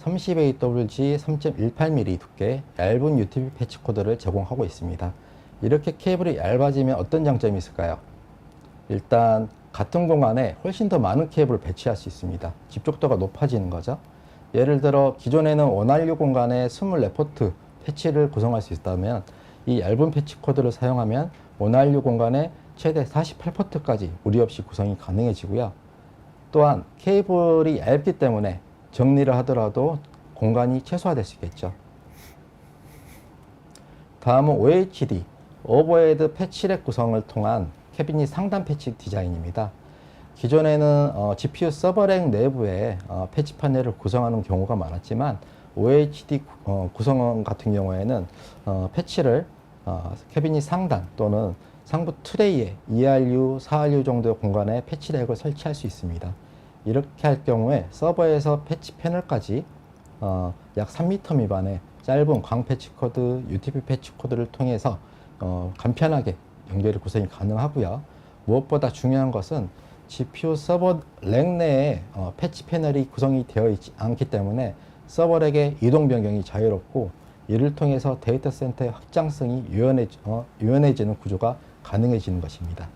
30AWG 3.18mm 두께의 얇은 UTP 패치 코드를 제공하고 있습니다. 이렇게 케이블이 얇아지면 어떤 장점이 있을까요? 일단 같은 공간에 훨씬 더 많은 케이블을 배치할 수 있습니다. 집적도가 높아지는 거죠. 예를 들어 기존에는 온RU 공간에 24포트 패치를 구성할 수 있다면 이 얇은 패치 코드를 사용하면 온RU 공간에 최대 48포트까지 무리 없이 구성이 가능해지고요. 또한 케이블이 얇기 때문에 정리를 하더라도 공간이 최소화될 수 있겠죠. 다음은 OHD, 오버헤드 패치렉 구성을 통한 캐비닛 상단 패치 디자인입니다. 기존에는 GPU 서버렉 내부에 패치 파넬을 구성하는 경우가 많았지만 OHD 구성 같은 경우에는 패치를 캐비닛 상단 또는 상부 트레이에 2RU, 4RU 정도의 공간에 패치렉을 설치할 수 있습니다. 이렇게 할 경우에 서버에서 패치 패널까지 약 3m 미만의 짧은 광 패치 코드, UTP 패치 코드를 통해서 간편하게 연결이 구성이 가능하고요. 무엇보다 중요한 것은 GPU 서버 렉 내에 패치 패널이 구성이 되어 있지 않기 때문에 서버렉의 이동 변경이 자유롭고 이를 통해서 데이터 센터의 확장성이 유연해지는 구조가 가능해지는 것입니다.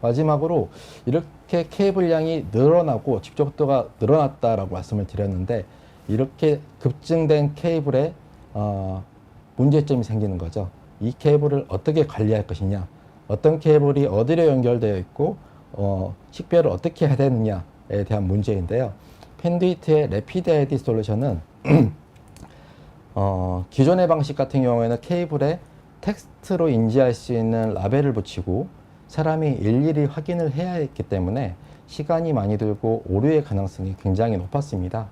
마지막으로 이렇게 케이블량이 늘어나고 집적도가 늘어났다라고 말씀을 드렸는데 이렇게 급증된 케이블에 문제점이 생기는 거죠. 이 케이블을 어떻게 관리할 것이냐, 어떤 케이블이 어디로 연결되어 있고 식별을 어떻게 해야 되느냐에 대한 문제인데요. 펜듀이트의 래피드 ID 솔루션은 기존의 방식 같은 경우에는 케이블에 텍스트로 인지할 수 있는 라벨을 붙이고 사람이 일일이 확인을 해야 했기 때문에 시간이 많이 들고 오류의 가능성이 굉장히 높았습니다.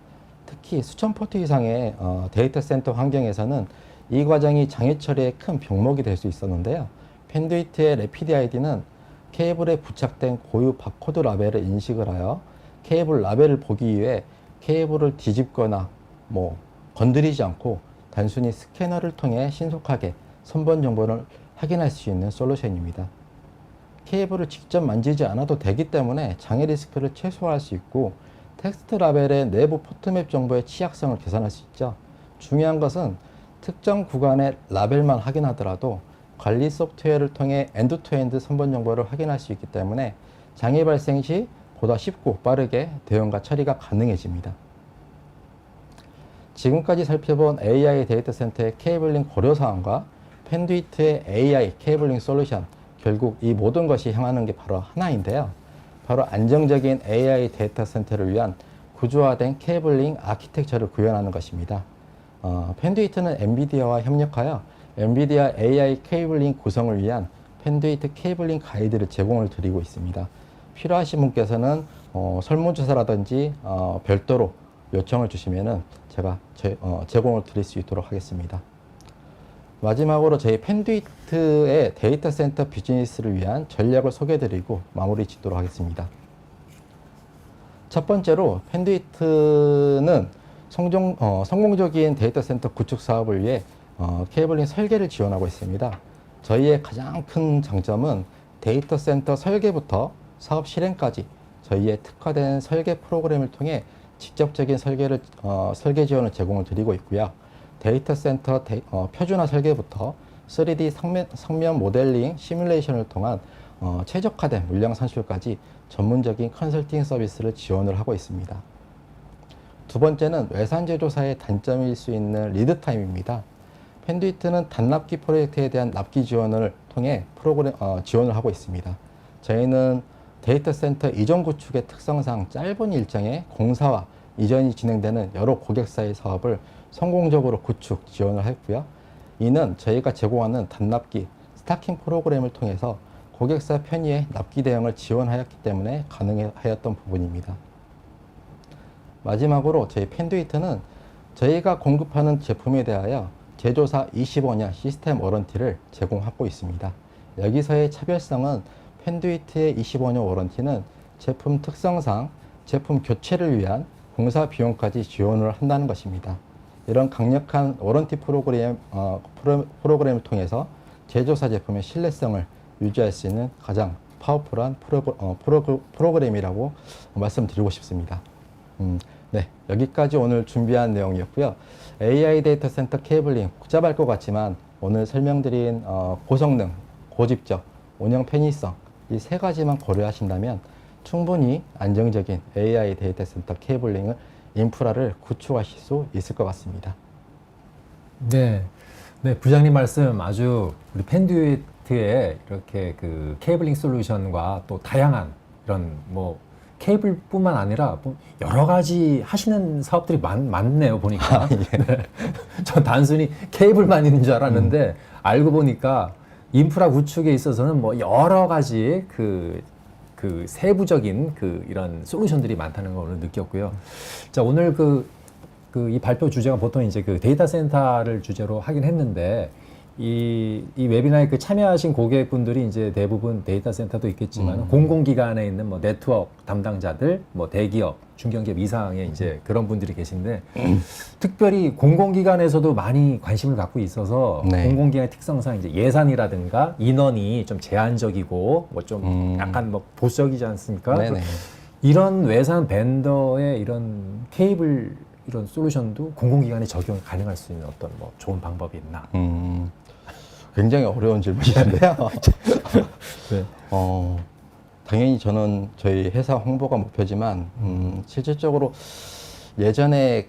특히 수천 포트 이상의 데이터 센터 환경에서는 이 과정이 장애 처리에 큰 병목이 될 수 있었는데요. 펜듀이트의 래피드 아이디는 케이블에 부착된 고유 바코드 라벨을 인식을 하여 케이블 라벨을 보기 위해 케이블을 뒤집거나 건드리지 않고 단순히 스캐너를 통해 신속하게 선번 정보를 확인할 수 있는 솔루션입니다. 케이블을 직접 만지지 않아도 되기 때문에 장애 리스크를 최소화할 수 있고 텍스트 라벨의 내부 포트맵 정보의 취약성을 개선할 수 있죠. 중요한 것은 특정 구간의 라벨만 확인하더라도 관리 소프트웨어를 통해 엔드투엔드 선번 정보를 확인할 수 있기 때문에 장애 발생 시 보다 쉽고 빠르게 대응과 처리가 가능해집니다. 지금까지 살펴본 AI 데이터 센터의 케이블링 고려사항과 펜듀이트의 AI 케이블링 솔루션, 결국 이 모든 것이 향하는 게 바로 하나인데요. 바로 안정적인 AI 데이터 센터를 위한 구조화된 케이블링 아키텍처를 구현하는 것입니다. 펜듀이트는 엔비디아와 협력하여 엔비디아 AI 케이블링 구성을 위한 펜듀이트 케이블링 가이드를 제공을 드리고 있습니다. 필요하신 분께서는 설문조사라든지 별도로 요청을 주시면은 제가 제공을 드릴 수 있도록 하겠습니다. 마지막으로 저희 펜듀이트의 데이터 센터 비즈니스를 위한 전략을 소개해드리고 마무리 짓도록 하겠습니다. 첫 번째로 펜듀이트는 성공적인 데이터 센터 구축 사업을 위해 케이블링 설계를 지원하고 있습니다. 저희의 가장 큰 장점은 데이터 센터 설계부터 사업 실행까지 저희의 특화된 설계 프로그램을 통해 직접적인 설계 지원을 제공을 드리고 있고요. 데이터 센터 표준화 설계부터 3D 성면 모델링 시뮬레이션을 통한 최적화된 물량 산출까지 전문적인 컨설팅 서비스를 지원을 하고 있습니다. 두 번째는 외산 제조사의 단점일 수 있는 리드 타임입니다. 펜듀이트는 단납기 프로젝트에 대한 납기 지원을 통해 지원을 하고 있습니다. 저희는 데이터 센터 이전 구축의 특성상 짧은 일정에 공사와 이전이 진행되는 여러 고객사의 사업을 성공적으로 구축 지원을 했고요. 이는 저희가 제공하는 단납기 스타킹 프로그램을 통해서 고객사 편의의 납기 대응을 지원하였기 때문에 가능하였던 부분입니다. 마지막으로 저희 펜듀이트는 저희가 공급하는 제품에 대하여 제조사 25년 시스템 워런티를 제공하고 있습니다. 여기서의 차별성은 펜듀이트의 25년 워런티는 제품 특성상 제품 교체를 위한 공사 비용까지 지원을 한다는 것입니다. 이런 강력한 워런티 프로그램을 통해서 제조사 제품의 신뢰성을 유지할 수 있는 가장 파워풀한 프로그램이라고 말씀드리고 싶습니다. 네, 여기까지 오늘 준비한 내용이었고요. AI 데이터 센터 케이블링 복잡할 것 같지만 오늘 설명드린 고성능, 고집적, 운영 편의성 이 세 가지만 고려하신다면 충분히 안정적인 AI 데이터 센터 케이블링을 인프라를 구축하실 수 있을 것 같습니다. 네, 네 부장님 말씀 아주 우리 펜듀이트의 이렇게 그 케이블링 솔루션과 또 다양한 이런 뭐 케이블뿐만 아니라 뭐 여러 가지 하시는 사업들이 많네요 보니까. 예. 네. 저 단순히 케이블만 있는 줄 알았는데 알고 보니까 인프라 구축에 있어서는 뭐 여러 가지 그 세부적인 이런 솔루션들이 많다는 걸 오늘 느꼈고요. 자, 오늘 이 발표 주제가 보통 이제 그 데이터 센터를 주제로 하긴 했는데, 이 웨비나에 참여하신 고객분들이 이제 대부분 데이터 센터도 있겠지만, 공공기관에 있는 뭐 네트워크 담당자들, 뭐 대기업, 중견기업 이상의 이제 그런 분들이 계신데, 특별히 공공기관에서도 많이 관심을 갖고 있어서, 네. 공공기관의 특성상 이제 예산이라든가 인원이 좀 제한적이고, 뭐 좀 약간 뭐 보수적이지 않습니까? 네네. 이런 외산 벤더의 이런 케이블 이런 솔루션도 공공기관에 적용 가능할 수 있는 어떤 뭐 좋은 방법이 있나? 굉장히 어려운 질문이신데요. 네. 당연히 저는 저희 회사 홍보가 목표지만 실질적으로 예전에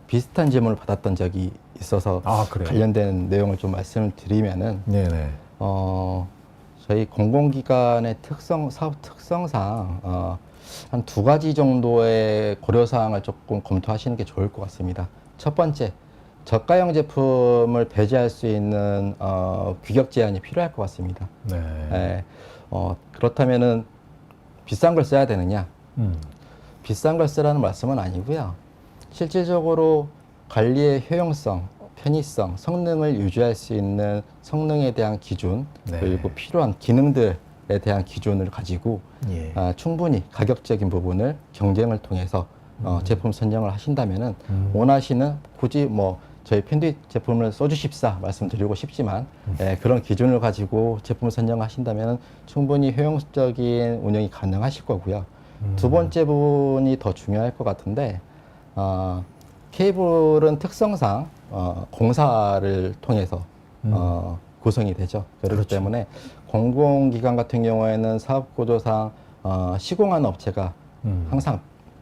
비슷한 질문을 받았던 적이 있어서 그래요? 관련된 내용을 좀 말씀을 드리면은 네네. 저희 공공기관의 사업 특성상 한 두 가지 정도의 고려사항을 조금 검토하시는 게 좋을 것 같습니다. 첫 번째, 저가형 제품을 배제할 수 있는 규격 제한이 필요할 것 같습니다. 네. 그렇다면은 비싼 걸 써야 되느냐? 비싼 걸 쓰라는 말씀은 아니고요. 실질적으로 관리의 효용성, 편의성, 성능을 유지할 수 있는 성능에 대한 기준, 네. 그리고 필요한 기능들에 대한 기준을 가지고 예. 충분히 가격적인 부분을 경쟁을 통해서 제품 선정을 하신다면은 원하시는 굳이 뭐 저희 펜듀이트 제품을 써주십사 말씀드리고 싶지만 그런 기준을 가지고 제품 선정하신다면은 충분히 효용적인 운영이 가능하실 거고요. 두 번째 부분이 더 중요할 것 같은데 케이블은 특성상 공사를 통해서 구성이 되죠. 그렇기 그렇죠. 때문에 공공기관 같은 경우에는 사업구조상 시공하는 업체가 항상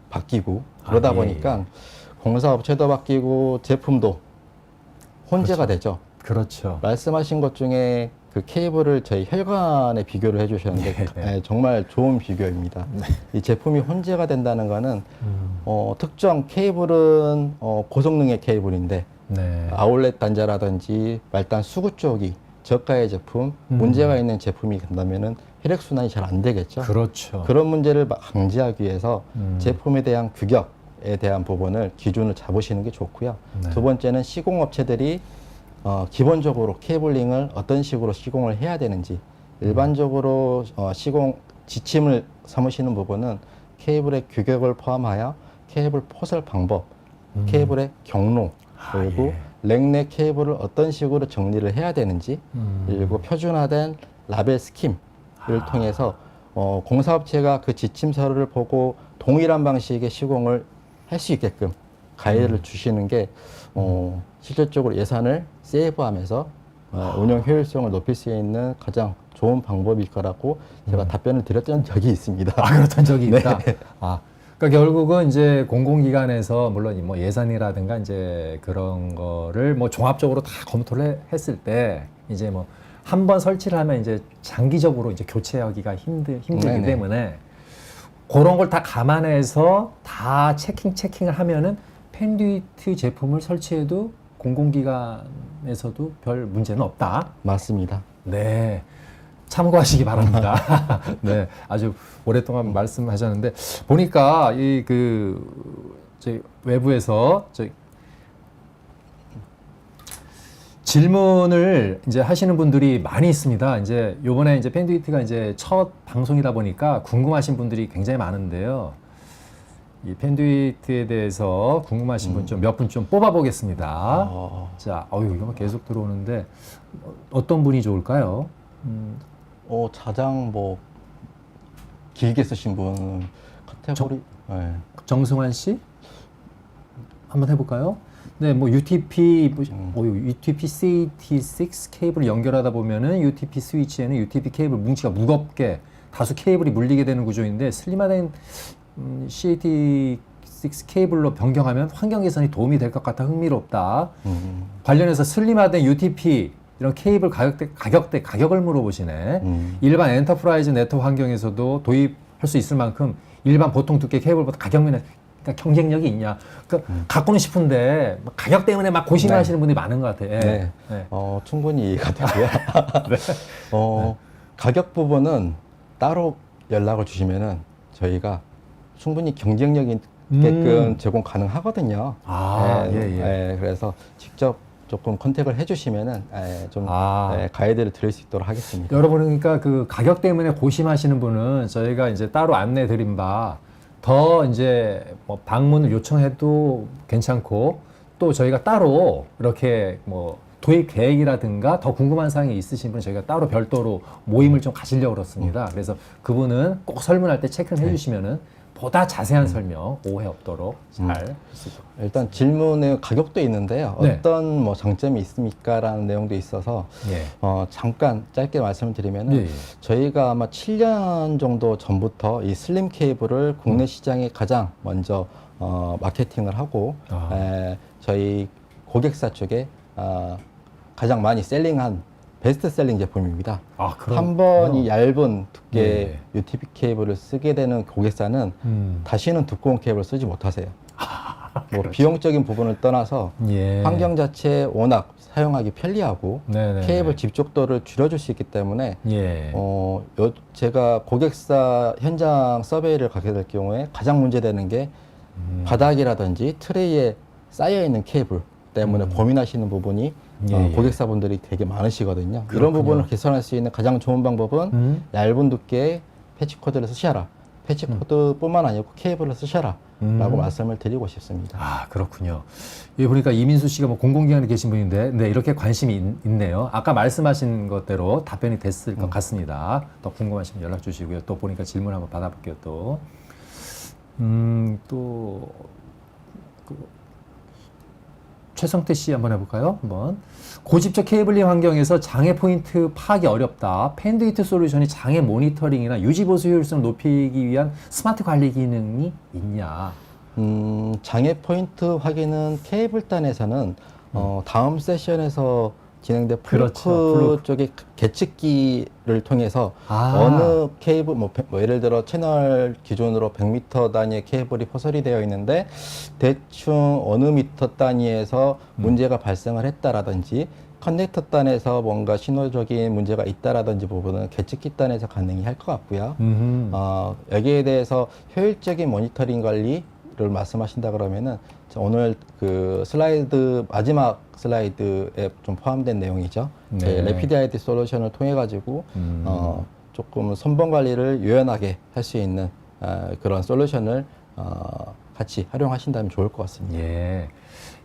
바뀌고 그러다 보니까 공사업체도 바뀌고 제품도 혼재가 되죠. 그렇죠. 말씀하신 것 중에 그 케이블을 저희 혈관에 비교를 해주셨는데 정말 좋은 비교입니다. 이 제품이 혼재가 된다는 거는 특정 케이블은 고성능의 케이블인데 네. 아울렛 단자라든지 말단 수구 쪽이 저가의 제품, 문제가 있는 제품이 된다면은 혈액순환이 잘 안 되겠죠. 그렇죠. 그런 문제를 방지하기 위해서 제품에 대한 규격에 대한 부분을 기준을 잡으시는 게 좋고요. 네. 두 번째는 시공업체들이 기본적으로 케이블링을 어떤 식으로 시공을 해야 되는지 일반적으로 시공 지침을 삼으시는 부분은 케이블의 규격을 포함하여 케이블 포설 방법, 케이블의 경로, 그리고 렉 내 케이블을 어떤 식으로 정리를 해야 되는지, 그리고 표준화된 라벨 스킴을 통해서 공사업체가 그 지침서를 보고 동일한 방식의 시공을 할 수 있게끔 가이드를 주시는 게 실질적으로 예산을 세이브하면서 운영 효율성을 높일 수 있는 가장 좋은 방법일 거라고 제가 답변을 드렸던 적이 있습니다. 아, 그렇던 적이 네. 있다. 아, 그러니까 결국은 이제 공공기관에서 물론 뭐 예산이라든가 이제 그런 거를 뭐 종합적으로 다 검토를 했을 때 이제 뭐 한 번 설치를 하면 이제 장기적으로 이제 교체하기가 힘들기 네네. 때문에 그런 걸 다 감안해서 다 체킹을 하면은 펜듀이트 제품을 설치해도 공공기관에서도 별 문제는 없다. 맞습니다. 네. 참고하시기 바랍니다. 네. 아주 오랫동안 말씀하셨는데, 보니까 저희 외부에서 질문을 이제 하시는 분들이 많이 있습니다. 이제 요번에 이제 펜듀이트가 이제 첫 방송이다 보니까 궁금하신 분들이 굉장히 많은데요. 이 펜듀이트에 대해서 궁금하신 분 좀 몇 분 좀 뽑아보겠습니다. 자, 이거 계속 들어오는데 어떤 분이 좋을까요? 가장 뭐 길게 쓰신 분 카테고리 네. 정승환 씨? 한번 해볼까요? 네, 뭐 UTP, UTP CT6 케이블을 연결하다 보면은 UTP 스위치에는 UTP 케이블 뭉치가 무겁게 다수 케이블이 물리게 되는 구조인데 슬림화된 CT6 케이블로 변경하면 환경 개선이 도움이 될 것 같아 흥미롭다. 관련해서 슬림화된 UTP 이런 케이블 가격을 물어보시네. 일반 엔터프라이즈 네트워크 환경에서도 도입할 수 있을 만큼 일반 보통 두께 케이블보다 가격 면에 그러니까 경쟁력이 있냐. 그러니까 갖고는 싶은데 가격 때문에 막 고심하시는 분들이 많은 것 같아요. 네. 네. 충분히 이해가 되고요. 가격 부분은 따로 연락을 주시면은 저희가 충분히 경쟁력 있게끔 제공 가능하거든요. 그래서 직접 조금 컨택을 해주시면은 좀 가이드를 드릴 수 있도록 하겠습니다. 여러분, 그러니까 그 가격 때문에 고심하시는 분은 저희가 이제 따로 안내 드린 바 더 이제 뭐 방문을 요청해도 괜찮고 또 저희가 따로 이렇게 뭐 도입 계획이라든가 더 궁금한 사항이 있으신 분은 저희가 따로 별도로 모임을 좀 가지려고 그렇습니다. 그래서 그분은 꼭 설문할 때 체크를 해주시면은 보다 자세한 설명 오해 없도록 잘 할 수 있도록. 일단 질문에 가격도 있는데요. 네. 어떤 뭐 장점이 있습니까라는 내용도 있어서 잠깐 짧게 말씀을 드리면은 저희가 아마 7년 정도 전부터 이 슬림 케이블을 국내 시장에 가장 먼저 마케팅을 하고 저희 고객사 쪽에 가장 많이 셀링한 베스트셀링 제품입니다. 한 번 이 얇은 두께 UTP 케이블을 쓰게 되는 고객사는 다시는 두꺼운 케이블을 쓰지 못하세요. 뭐 그렇죠. 비용적인 부분을 떠나서 환경 자체 워낙 사용하기 편리하고 케이블 집적도를 줄여줄 수 있기 때문에 제가 고객사 현장 서베이를 가게 될 경우에 가장 문제되는 게 바닥이라든지 트레이에 쌓여있는 케이블 때문에 고민하시는 부분이 고객사분들이 되게 많으시거든요. 그렇군요. 이런 부분을 개선할 수 있는 가장 좋은 방법은 얇은 두께의 패치 코드를 쓰셔라. 패치 코드뿐만 아니고 케이블을 쓰셔라. 라고 말씀을 드리고 싶습니다. 아, 그렇군요. 여기 보니까 이민수 씨가 뭐 공공기관에 계신 분인데, 네, 이렇게 관심이 있네요. 아까 말씀하신 것대로 답변이 됐을 것 같습니다. 더 궁금하시면 연락 주시고요. 또 보니까 질문 한번 받아볼게요, 또. 최성태 씨 한번 해볼까요? 한번. 고집적 케이블링 환경에서 장애 포인트 파악이 어렵다. 펜듀이트 솔루션이 장애 모니터링이나 유지 보수 효율성을 높이기 위한 스마트 관리 기능이 있냐? 장애 포인트 확인은 케이블단에서는 다음 세션에서 진행된 플루크 쪽의 계측기를 통해서 어느 케이블, 뭐 예를 들어 채널 기준으로 100m 단위의 케이블이 포설이 되어 있는데 대충 어느 미터 단위에서 문제가 발생을 했다라든지 커넥터 단에서 뭔가 신호적인 문제가 있다라든지 부분은 계측기 단에서 가능히 할 것 같고요. 여기에 대해서 효율적인 모니터링 관리를 말씀하신다 그러면은 오늘 그 슬라이드 마지막 슬라이드에 좀 포함된 내용이죠. 레피드 아이디 솔루션을 통해 가지고 조금 선번 관리를 유연하게 할 수 있는 그런 솔루션을 같이 활용하신다면 좋을 것 같습니다. 예.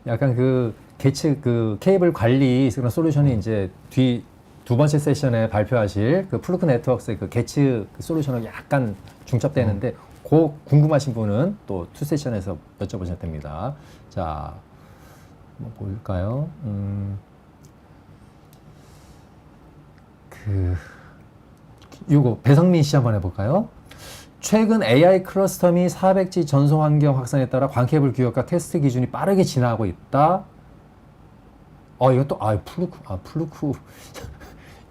약간 그 계측 그 케이블 관리 그런 솔루션이 이제 뒤 두 번째 세션에 발표하실 그 플루크 네트워크스의 그 계측 그 솔루션을 약간 중첩되는데 그 궁금하신 분은 또 투 세션에서 여쭤보셔도 됩니다. 자, 뭐 볼까요? 요거 배성민 씨 한번 해볼까요? 최근 AI 클러스터 및 400G 전송 환경 확산에 따라 광케이블 규격과 테스트 기준이 빠르게 진화하고 있다. 이것도 플루크.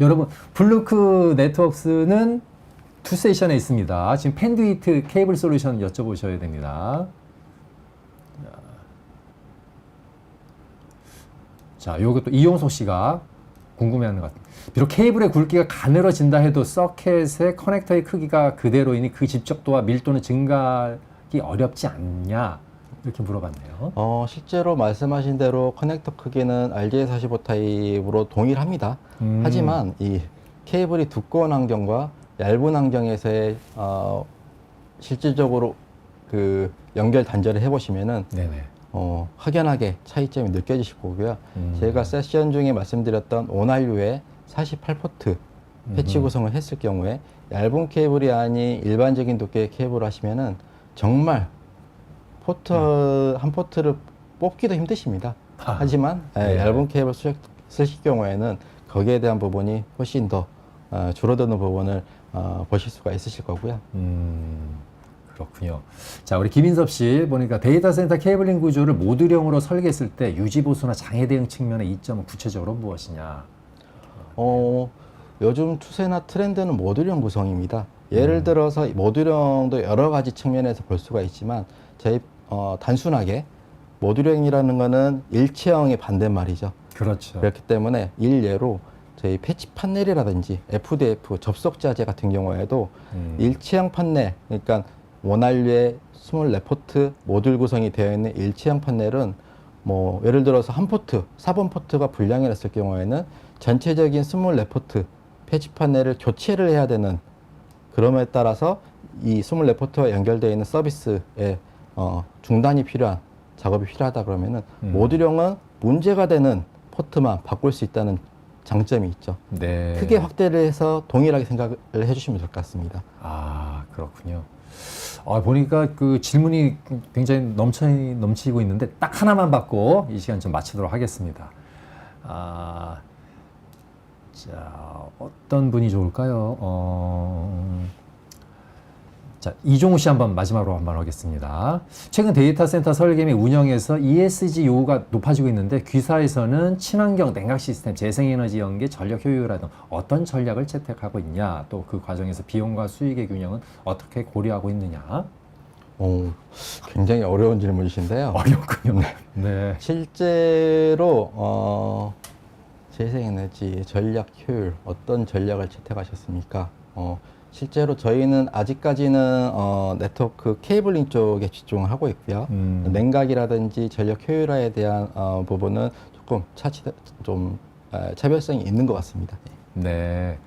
여러분, 플루크 네트워크스는 투 세션에 있습니다. 지금 펜듀이트 케이블 솔루션 여쭤보셔야 됩니다. 자, 요것도 이용석 씨가 궁금해하는 것 같아요. 비록 케이블의 굵기가 가늘어진다 해도 서킷의 커넥터의 크기가 그대로이니 그 집적도와 밀도는 증가하기 어렵지 않냐? 이렇게 물어봤네요. 실제로 말씀하신 대로 커넥터 크기는 RJ45 타입으로 동일합니다. 하지만 이 케이블이 두꺼운 환경과 얇은 환경에서의 실질적으로 그 연결 단절을 해보시면은 네네. 확연하게 차이점이 느껴지실 거고요. 제가 세션 중에 말씀드렸던 온RU의 48포트 패치 구성을 했을 경우에 얇은 케이블이 아닌 일반적인 두께의 케이블을 하시면은 정말 포트 한 포트를 뽑기도 힘드십니다. 하지만 네. 얇은 케이블 쓰실 경우에는 거기에 대한 부분이 훨씬 더 줄어드는 부분을 보실 수가 있으실 거고요. 그렇군요. 자, 우리 김인섭 씨 보니까 데이터 센터 케이블링 구조를 모듈형으로 설계했을 때 유지 보수나 장애 대응 측면의 이점은 구체적으로 무엇이냐? 요즘 추세나 트렌드는 모듈형 구성입니다. 예를 들어서 모듈형도 여러 가지 측면에서 볼 수가 있지만 저희 단순하게 모듈형이라는 거는 일체형의 반대말이죠. 그렇죠. 그렇기 때문에 일례로 저희 패치 판넬이라든지 FDF 접속 자재 같은 경우에도 일체형 판넬, 그러니까 원활류의 24포트 모듈 구성이 되어 있는 일체형 판넬은 뭐 예를 들어서 한 포트, 4번 포트가 불량이 났을 경우에는 전체적인 24포트 패치 판넬을 교체를 해야 되는, 그럼에 따라서 이 24포트와 연결되어 있는 서비스에 중단이 필요한 작업이 필요하다 그러면은 모듈형은 문제가 되는 포트만 바꿀 수 있다는 장점이 있죠. 네. 크게 확대를 해서 동일하게 생각을 해주시면 될 것 같습니다. 그렇군요. 보니까 그 질문이 굉장히 넘치고 있는데 딱 하나만 받고 이 시간 좀 마치도록 하겠습니다. 자, 어떤 분이 좋을까요? 자, 이종우 씨 한번 마지막으로 한번 하겠습니다. 최근 데이터 센터 설계 및 운영에서 ESG 요구가 높아지고 있는데 귀사에서는 친환경 냉각 시스템, 재생에너지 연계, 전력 효율화 등 어떤 전략을 채택하고 있냐? 또 그 과정에서 비용과 수익의 균형은 어떻게 고려하고 있느냐? 굉장히 어려운 질문이신데요. 어렵군요. 네. 실제로 재생에너지, 전략 효율 어떤 전략을 채택하셨습니까? 실제로 저희는 아직까지는 네트워크 케이블링 쪽에 집중을 하고 있고요. 냉각이라든지 전력 효율화에 대한 부분은 조금 차별성이 있는 것 같습니다. 네.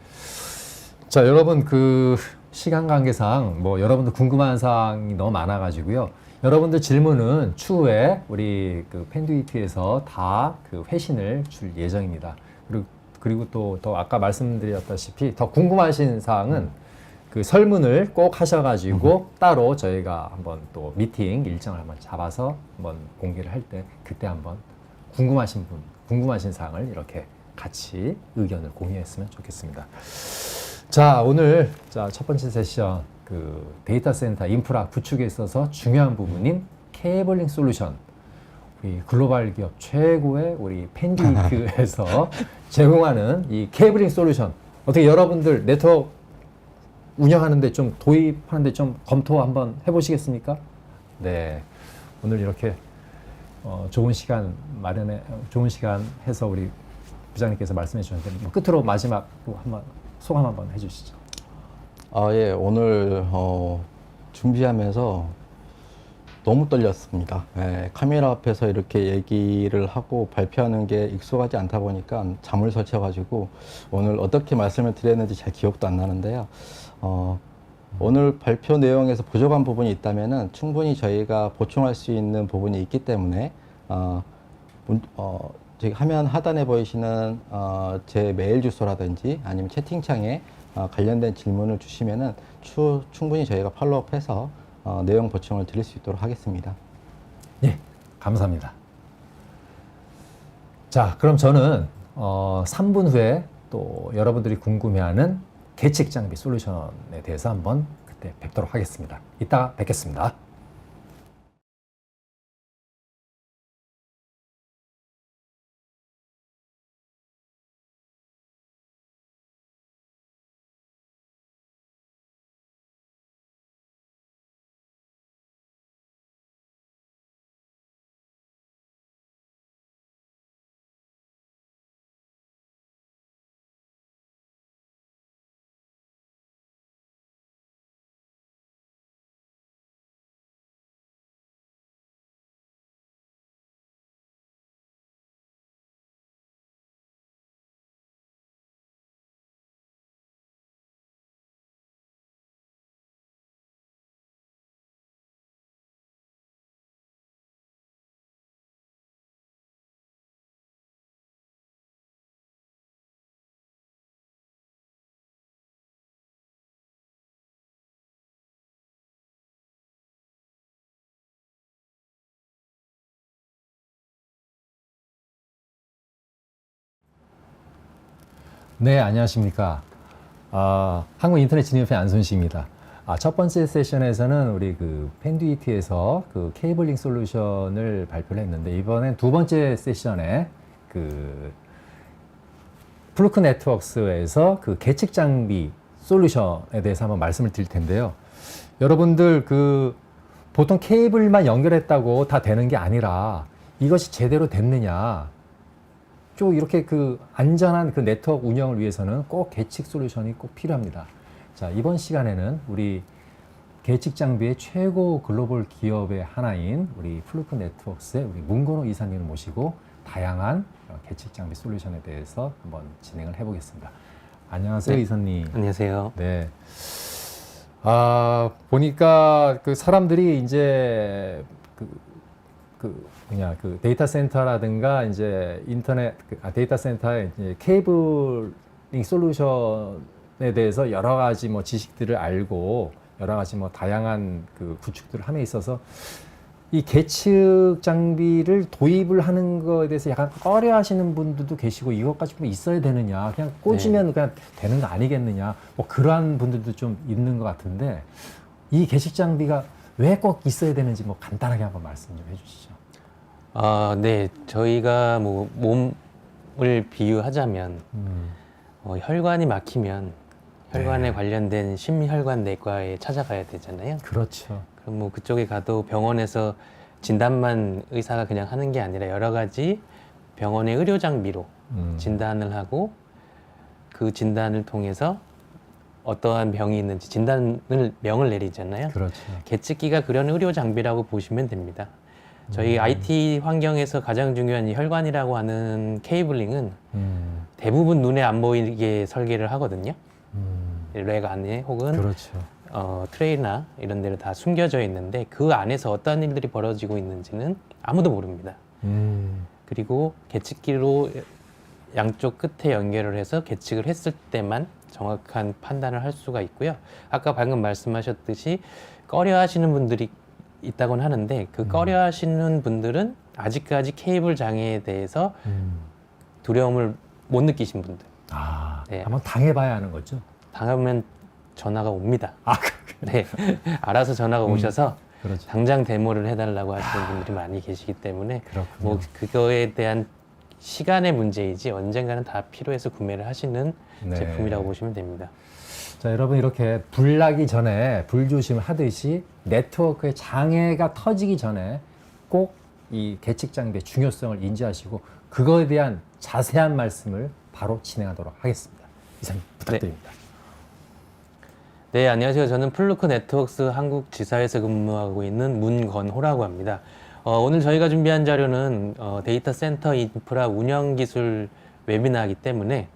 자, 여러분 그 시간 관계상 뭐 여러분들 궁금한 사항이 너무 많아가지고요. 여러분들 질문은 추후에 우리 그 펜듀이트에서 다 그 회신을 줄 예정입니다. 그리고 또 아까 말씀드렸다시피 더 궁금하신 사항은 그 설문을 꼭 하셔가지고 따로 저희가 한번 또 미팅 일정을 한번 잡아서 한번 공개를 할 때 그때 한번 궁금하신 사항을 이렇게 같이 의견을 공유했으면 좋겠습니다. 자, 오늘 첫 번째 세션 그 데이터 센터 인프라 구축에 있어서 중요한 부분인 케이블링 솔루션, 우리 글로벌 기업 최고의 우리 펜듀이트에서 제공하는 이 케이블링 솔루션 어떻게 여러분들 네트워크 운영하는데 좀 도입하는데 좀 검토 한번 해보시겠습니까? 네, 오늘 이렇게 좋은 시간 해서 우리 부장님께서 말씀해 주셨는데 끝으로 마지막으로 한번 소감 한번 해주시죠. 예, 오늘 준비하면서 너무 떨렸습니다. 예, 카메라 앞에서 이렇게 얘기를 하고 발표하는 게 익숙하지 않다 보니까 잠을 설쳐가지고 오늘 어떻게 말씀을 드렸는지 잘 기억도 안 나는데요. 오늘 발표 내용에서 부족한 부분이 있다면은 충분히 저희가 보충할 수 있는 부분이 있기 때문에 저희 화면 하단에 보이시는 제 메일 주소라든지 아니면 채팅창에 관련된 질문을 주시면은 충분히 저희가 팔로우업해서 내용 보충을 드릴 수 있도록 하겠습니다. 예, 감사합니다. 자, 그럼 저는 3분 후에 또 여러분들이 궁금해하는 계측 장비 솔루션에 대해서 한번 그때 뵙도록 하겠습니다. 이따 뵙겠습니다. 네, 안녕하십니까. 한국인터넷진흥협회 안순식입니다. 첫 번째 세션에서는 우리 그 펜듀이티에서 그 케이블링 솔루션을 발표를 했는데, 이번엔 두 번째 세션에 그 플루크 네트워크스에서 그 계측 장비 솔루션에 대해서 한번 말씀을 드릴 텐데요. 여러분들 그 보통 케이블만 연결했다고 다 되는 게 아니라 이것이 제대로 됐느냐, 쭉 이렇게 그 안전한 그 네트워크 운영을 위해서는 꼭 계측 솔루션이 꼭 필요합니다. 자, 이번 시간에는 우리 계측 장비의 최고 글로벌 기업의 하나인 우리 플루크 네트워크스의 우리 문건호 이사님을 모시고 다양한 계측 장비 솔루션에 대해서 한번 진행을 해보겠습니다. 안녕하세요, 네. 이사님. 안녕하세요. 네. 보니까 그 사람들이 이제 그 데이터 센터라든가 이제 인터넷 데이터 센터의 이제 케이블링 솔루션에 대해서 여러 가지 뭐 지식들을 알고 여러 가지 뭐 다양한 그 구축들을 함에 있어서 이 계측 장비를 도입을 하는 거에 대해서 약간 꺼려 하시는 분들도 계시고, 이것까지 좀 있어야 되느냐, 그냥 꽂으면 그냥 되는 거 아니겠느냐, 뭐 그러한 분들도 좀 있는 것 같은데, 이 계측 장비가 왜 꼭 있어야 되는지 뭐 간단하게 한번 말씀 좀 해주시죠. 네. 저희가 뭐 몸을 비유하자면 혈관이 막히면 혈관에 네. 관련된 심혈관 내과에 찾아가야 되잖아요. 그렇죠. 그럼 뭐 그쪽에 가도 병원에서 진단만 의사가 그냥 하는 게 아니라 여러 가지 병원의 의료 장비로 진단을 하고, 그 진단을 통해서 어떠한 병이 있는지 명을 내리잖아요. 그렇죠. 계측기가 그런 의료 장비라고 보시면 됩니다. 저희 IT 환경에서 가장 중요한 이 혈관이라고 하는 케이블링은 대부분 눈에 안 보이게 설계를 하거든요. 렉 안에 혹은 그렇죠. 트레이나 이런 데로 다 숨겨져 있는데, 그 안에서 어떤 일들이 벌어지고 있는지는 아무도 모릅니다. 그리고 계측기로 양쪽 끝에 연결을 해서 계측을 했을 때만 정확한 판단을 할 수가 있고요. 아까 방금 말씀하셨듯이 꺼려 하시는 분들이 있다곤 하는데, 그 꺼려 하시는 분들은 아직까지 케이블 장애에 대해서 두려움을 못 느끼신 분들. 네. 한번 당해봐야 하는 거죠. 당하면 전화가 옵니다. 그래요? 네. 알아서 전화가 오셔서 그렇죠. 당장 데모를 해달라고 하시는 분들이 많이 계시기 때문에, 그렇군요. 뭐 그거에 대한 시간의 문제이지 언젠가는 다 필요해서 구매를 하시는 네. 제품이라고 보시면 됩니다. 자, 여러분, 이렇게 불 나기 전에 불조심을 하듯이 네트워크의 장애가 터지기 전에 꼭 이 계측 장비의 중요성을 인지하시고 그거에 대한 자세한 말씀을 바로 진행하도록 하겠습니다. 이사님 부탁드립니다. 네, 안녕하세요. 저는 플루크 네트워크스 한국 지사에서 근무하고 있는 문건호라고 합니다. 오늘 저희가 준비한 자료는 데이터 센터 인프라 운영 기술 웨비나이기 때문에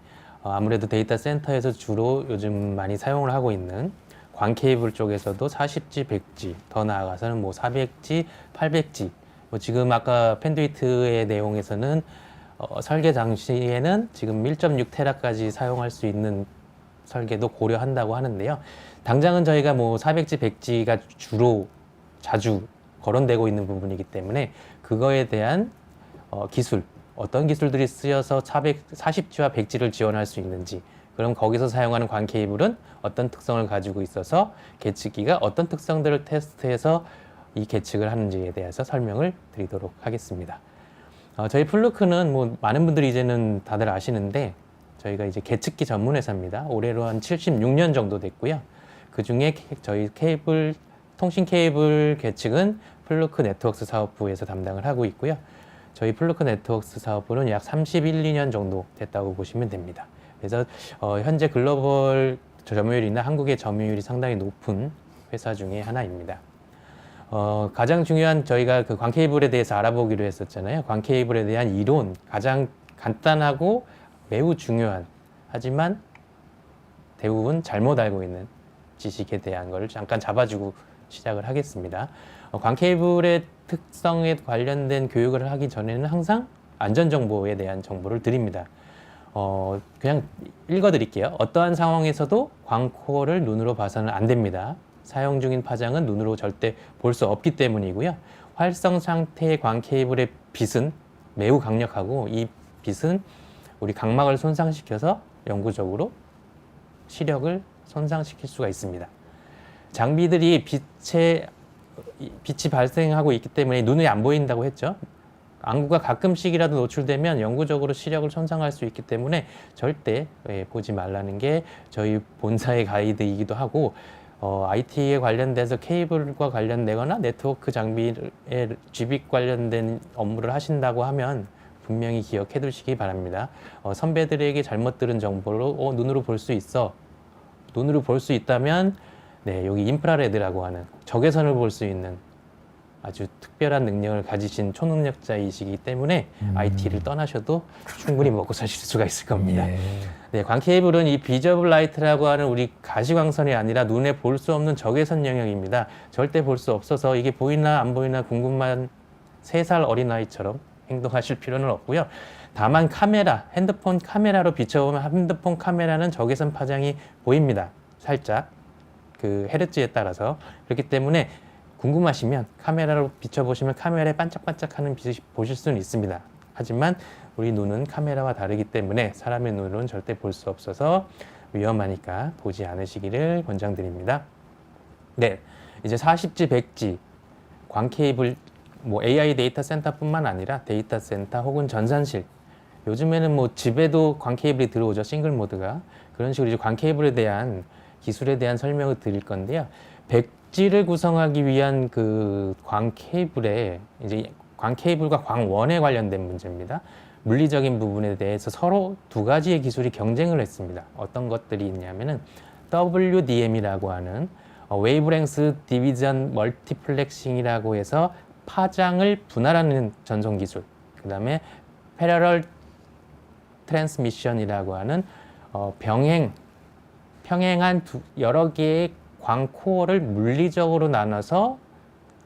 아무래도 데이터 센터에서 주로 요즘 많이 사용을 하고 있는 광 케이블 쪽에서도 40G, 100G, 더 나아가서는 뭐 400G, 800G. 뭐 지금 아까 펜듀이트의 내용에서는 설계 당시에는 지금 1.6테라까지 사용할 수 있는 설계도 고려한다고 하는데요. 당장은 저희가 뭐 400G, 100G가 주로 자주 거론되고 있는 부분이기 때문에 그거에 대한 기술, 어떤 기술들이 쓰여서 40G와 100G를 지원할 수 있는지, 그럼 거기서 사용하는 광 케이블은 어떤 특성을 가지고 있어서 계측기가 어떤 특성들을 테스트해서 이 계측을 하는지에 대해서 설명을 드리도록 하겠습니다. 저희 플루크는 뭐 많은 분들이 이제는 다들 아시는데 저희가 이제 계측기 전문 회사입니다. 올해로 한 76년 정도 됐고요. 그 중에 저희 통신 케이블 계측은 플루크 네트워크스 사업부에서 담당을 하고 있고요. 저희 플루크 네트워크스 사업부는 약 31, 2년 정도 됐다고 보시면 됩니다. 그래서 현재 글로벌 점유율이나 한국의 점유율이 상당히 높은 회사 중에 하나입니다. 가장 중요한 저희가 그 광 케이블에 대해서 알아보기로 했었잖아요. 광 케이블에 대한 이론, 가장 간단하고 매우 중요한, 하지만 대부분 잘못 알고 있는 지식에 대한 것을 잠깐 잡아주고 시작을 하겠습니다. 광 케이블의 특성에 관련된 교육을 하기 전에는 항상 안전정보에 대한 정보를 드립니다. 그냥 읽어드릴게요. 어떠한 상황에서도 광코어를 눈으로 봐서는 안 됩니다. 사용 중인 파장은 눈으로 절대 볼 수 없기 때문이고요. 활성 상태의 광 케이블의 빛은 매우 강력하고 이 빛은 우리 각막을 손상시켜서 영구적으로 시력을 손상시킬 수가 있습니다. 장비들이 빛이 발생하고 있기 때문에 눈이 안 보인다고 했죠. 안구가 가끔씩이라도 노출되면 영구적으로 시력을 손상할 수 있기 때문에 절대 보지 말라는 게 저희 본사의 가이드이기도 하고, IT에 관련돼서 케이블과 관련되거나 네트워크 장비에 GBIC 관련된 업무를 하신다고 하면 분명히 기억해 두시기 바랍니다. 선배들에게 잘못 들은 정보로 눈으로 볼 수 있어. 눈으로 볼 수 있다면 여기 인프라레드라고 하는 적외선을 볼 수 있는 아주 특별한 능력을 가지신 초능력자이시기 때문에 IT를 떠나셔도 충분히 먹고 사실 수가 있을 겁니다. 예. 광 케이블은 이 비저블 라이트라고 하는 우리 가시광선이 아니라 눈에 볼 수 없는 적외선 영역입니다. 절대 볼 수 없어서 이게 보이나 안 보이나 궁금한 3살 어린아이처럼 행동하실 필요는 없고요. 다만 핸드폰 카메라로 비춰보면 핸드폰 카메라는 적외선 파장이 보입니다. 살짝 그 헤르츠에 따라서. 그렇기 때문에 궁금하시면 카메라로 비춰보시면 카메라에 반짝반짝하는 빛을 보실 수는 있습니다. 하지만 우리 눈은 카메라와 다르기 때문에 사람의 눈으로는 절대 볼 수 없어서 위험하니까 보지 않으시기를 권장드립니다. 네, 이제 40G, 100G 광 케이블, 뭐 AI 데이터 센터뿐만 아니라 데이터 센터 혹은 전산실, 요즘에는 뭐 집에도 광 케이블이 들어오죠. 싱글 모드가. 그런 식으로 이제 광 케이블에 대한 기술에 대한 설명을 드릴 건데요. 100G를 구성하기 위한 그 광 케이블에 이제 광 케이블과 광원에 관련된 문제입니다. 물리적인 부분에 대해서 서로 두 가지의 기술이 경쟁을 했습니다. 어떤 것들이 있냐면은 WDM이라고 하는 웨이브랭스 디비전 멀티플렉싱이라고 해서 파장을 분할하는 전송 기술. 그다음에 패러럴 트랜스미션이라고 하는 평행한 여러 개의 광 코어를 물리적으로 나눠서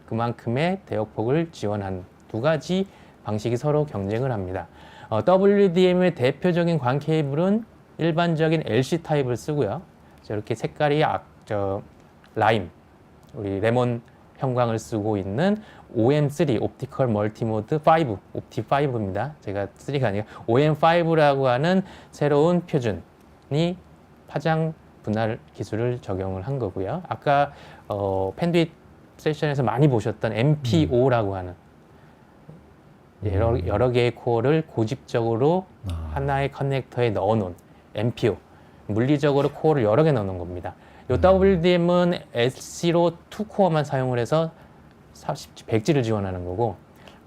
그만큼의 대역폭을 지원한 두 가지 방식이 서로 경쟁을 합니다. WDM의 대표적인 광 케이블은 일반적인 LC 타입을 쓰고요. 저렇게 색깔이 라임, 우리 레몬 형광을 쓰고 있는 OM3, 옵티컬 멀티모드 5, 옵티 5입니다. 제가 3가 아니라 OM5라고 하는 새로운 표준이 파장 분할 기술을 적용을 한 거고요. 아까 펜듀잇 세션에서 많이 보셨던 MPO라고 하는 여러 개의 코어를 고집적으로 하나의 커넥터에 넣어놓은 MPO, 물리적으로 코어를 여러 개 넣어놓은 겁니다. 이 WDM은 SC로 2코어만 사용을 해서 40G, 100G를 지원하는 거고,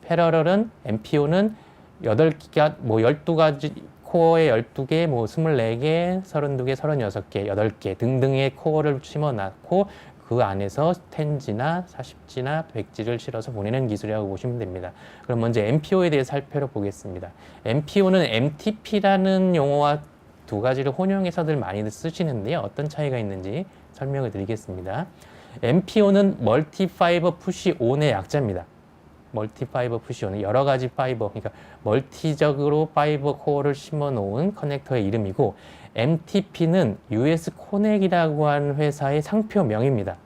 패러럴은 MPO는 8개가 뭐 12가지 코어에 12개, 뭐 24개, 32개, 36개, 8개 등등의 코어를 심어놨고 그 안에서 10G나 40G나 100G를 실어서 보내는 기술이라고 보시면 됩니다. 그럼 먼저 MPO에 대해 살펴보겠습니다. MPO는 MTP라는 용어와 두 가지를 혼용해서들 많이들 쓰시는데요. 어떤 차이가 있는지 설명을 드리겠습니다. MPO는 멀티 파이버 푸시 온의 약자입니다. 멀티 파이버 푸시 온은 여러 가지 파이버, 그러니까 멀티적으로 파이버 코어를 심어 놓은 커넥터의 이름이고, MTP는 US 코넥이라고 하는 회사의 상표명입니다.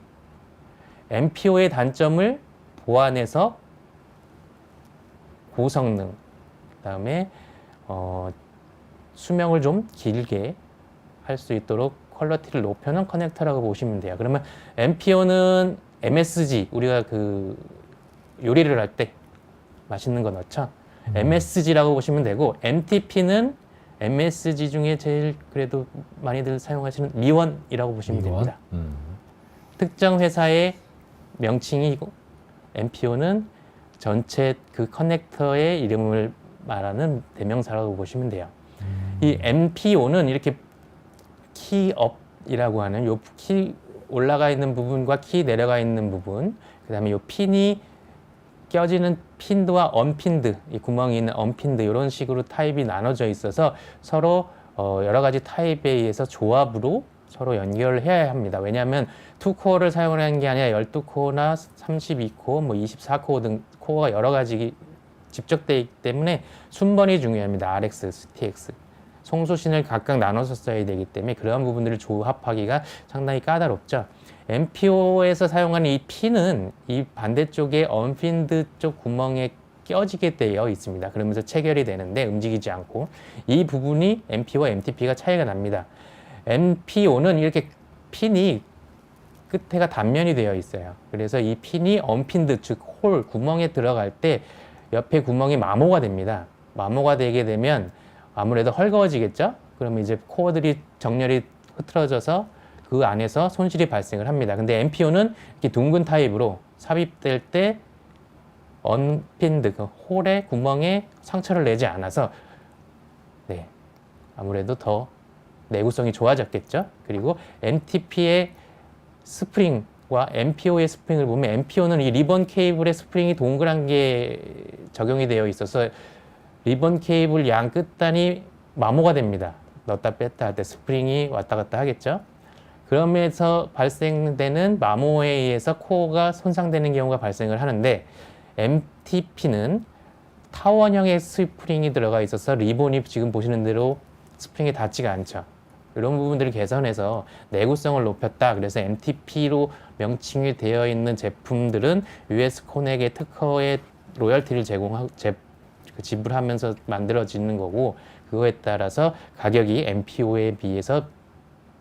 MPO의 단점을 보완해서 고성능, 그다음에 수명을 좀 길게 할 수 있도록 퀄리티를 높여놓은 커넥터라고 보시면 돼요. 그러면 MPO는 MSG, 우리가 그 요리를 할 때 맛있는 거 넣죠. MSG라고 보시면 되고, MTP는 MSG 중에 제일 그래도 많이들 사용하시는 미원이라고 보시면 됩니다. 특정 회사의 명칭이고, MPO는 전체 그 커넥터의 이름을 말하는 대명사라고 보시면 돼요. 이 MPO는 이렇게 키업이라고 하는 요 키 올라가 있는 부분과 키 내려가 있는 부분, 그 다음에 요 핀이 껴지는 핀드와 언핀드, 이 구멍이 있는 언핀드, 이런 식으로 타입이 나눠져 있어서 서로 여러 가지 타입에 의해서 조합으로 서로 연결을 해야 합니다. 왜냐하면 2코어를 사용하는 게 아니라 12코어나 32코어, 뭐 24코어 등 코어가 여러 가지 집적되어 있기 때문에 순번이 중요합니다. RX, TX. 송수신을 각각 나눠서 써야 되기 때문에 그러한 부분들을 조합하기가 상당히 까다롭죠. MPO에서 사용하는 이 핀은 이 반대쪽에 언핀드 쪽 구멍에 껴지게 되어 있습니다. 그러면서 체결이 되는데 움직이지 않고, 이 부분이 MPO와 MTP가 차이가 납니다. MPO는 이렇게 핀이 끝에가 단면이 되어 있어요. 그래서 이 핀이 언핀드, 즉 홀, 구멍에 들어갈 때 옆에 구멍이 마모가 됩니다. 마모가 되게 되면 아무래도 헐거워지겠죠? 그러면 이제 코어들이 정렬이 흐트러져서 그 안에서 손실이 발생을 합니다. 근데 MPO는 이렇게 둥근 타입으로 삽입될 때 언핀드, 그 홀의 구멍에 상처를 내지 않아서 아무래도 더 내구성이 좋아졌겠죠. 그리고 MTP의 스프링과 MPO의 스프링을 보면, MPO는 이 리본 케이블의 스프링이 동그란 게 적용이 되어 있어서 리본 케이블 양 끝단이 마모가 됩니다. 넣었다 뺐다 할 때 스프링이 왔다 갔다 하겠죠. 그러면서 발생되는 마모에 의해서 코어가 손상되는 경우가 발생을 하는데, MTP는 타원형의 스프링이 들어가 있어서 리본이 지금 보시는 대로 스프링이 닿지가 않죠. 이런 부분들을 개선해서 내구성을 높였다. 그래서 MTP로 명칭이 되어 있는 제품들은 US 코넥의 특허의 로열티를 지불하면서 만들어지는 거고, 그거에 따라서 가격이 MPO에 비해서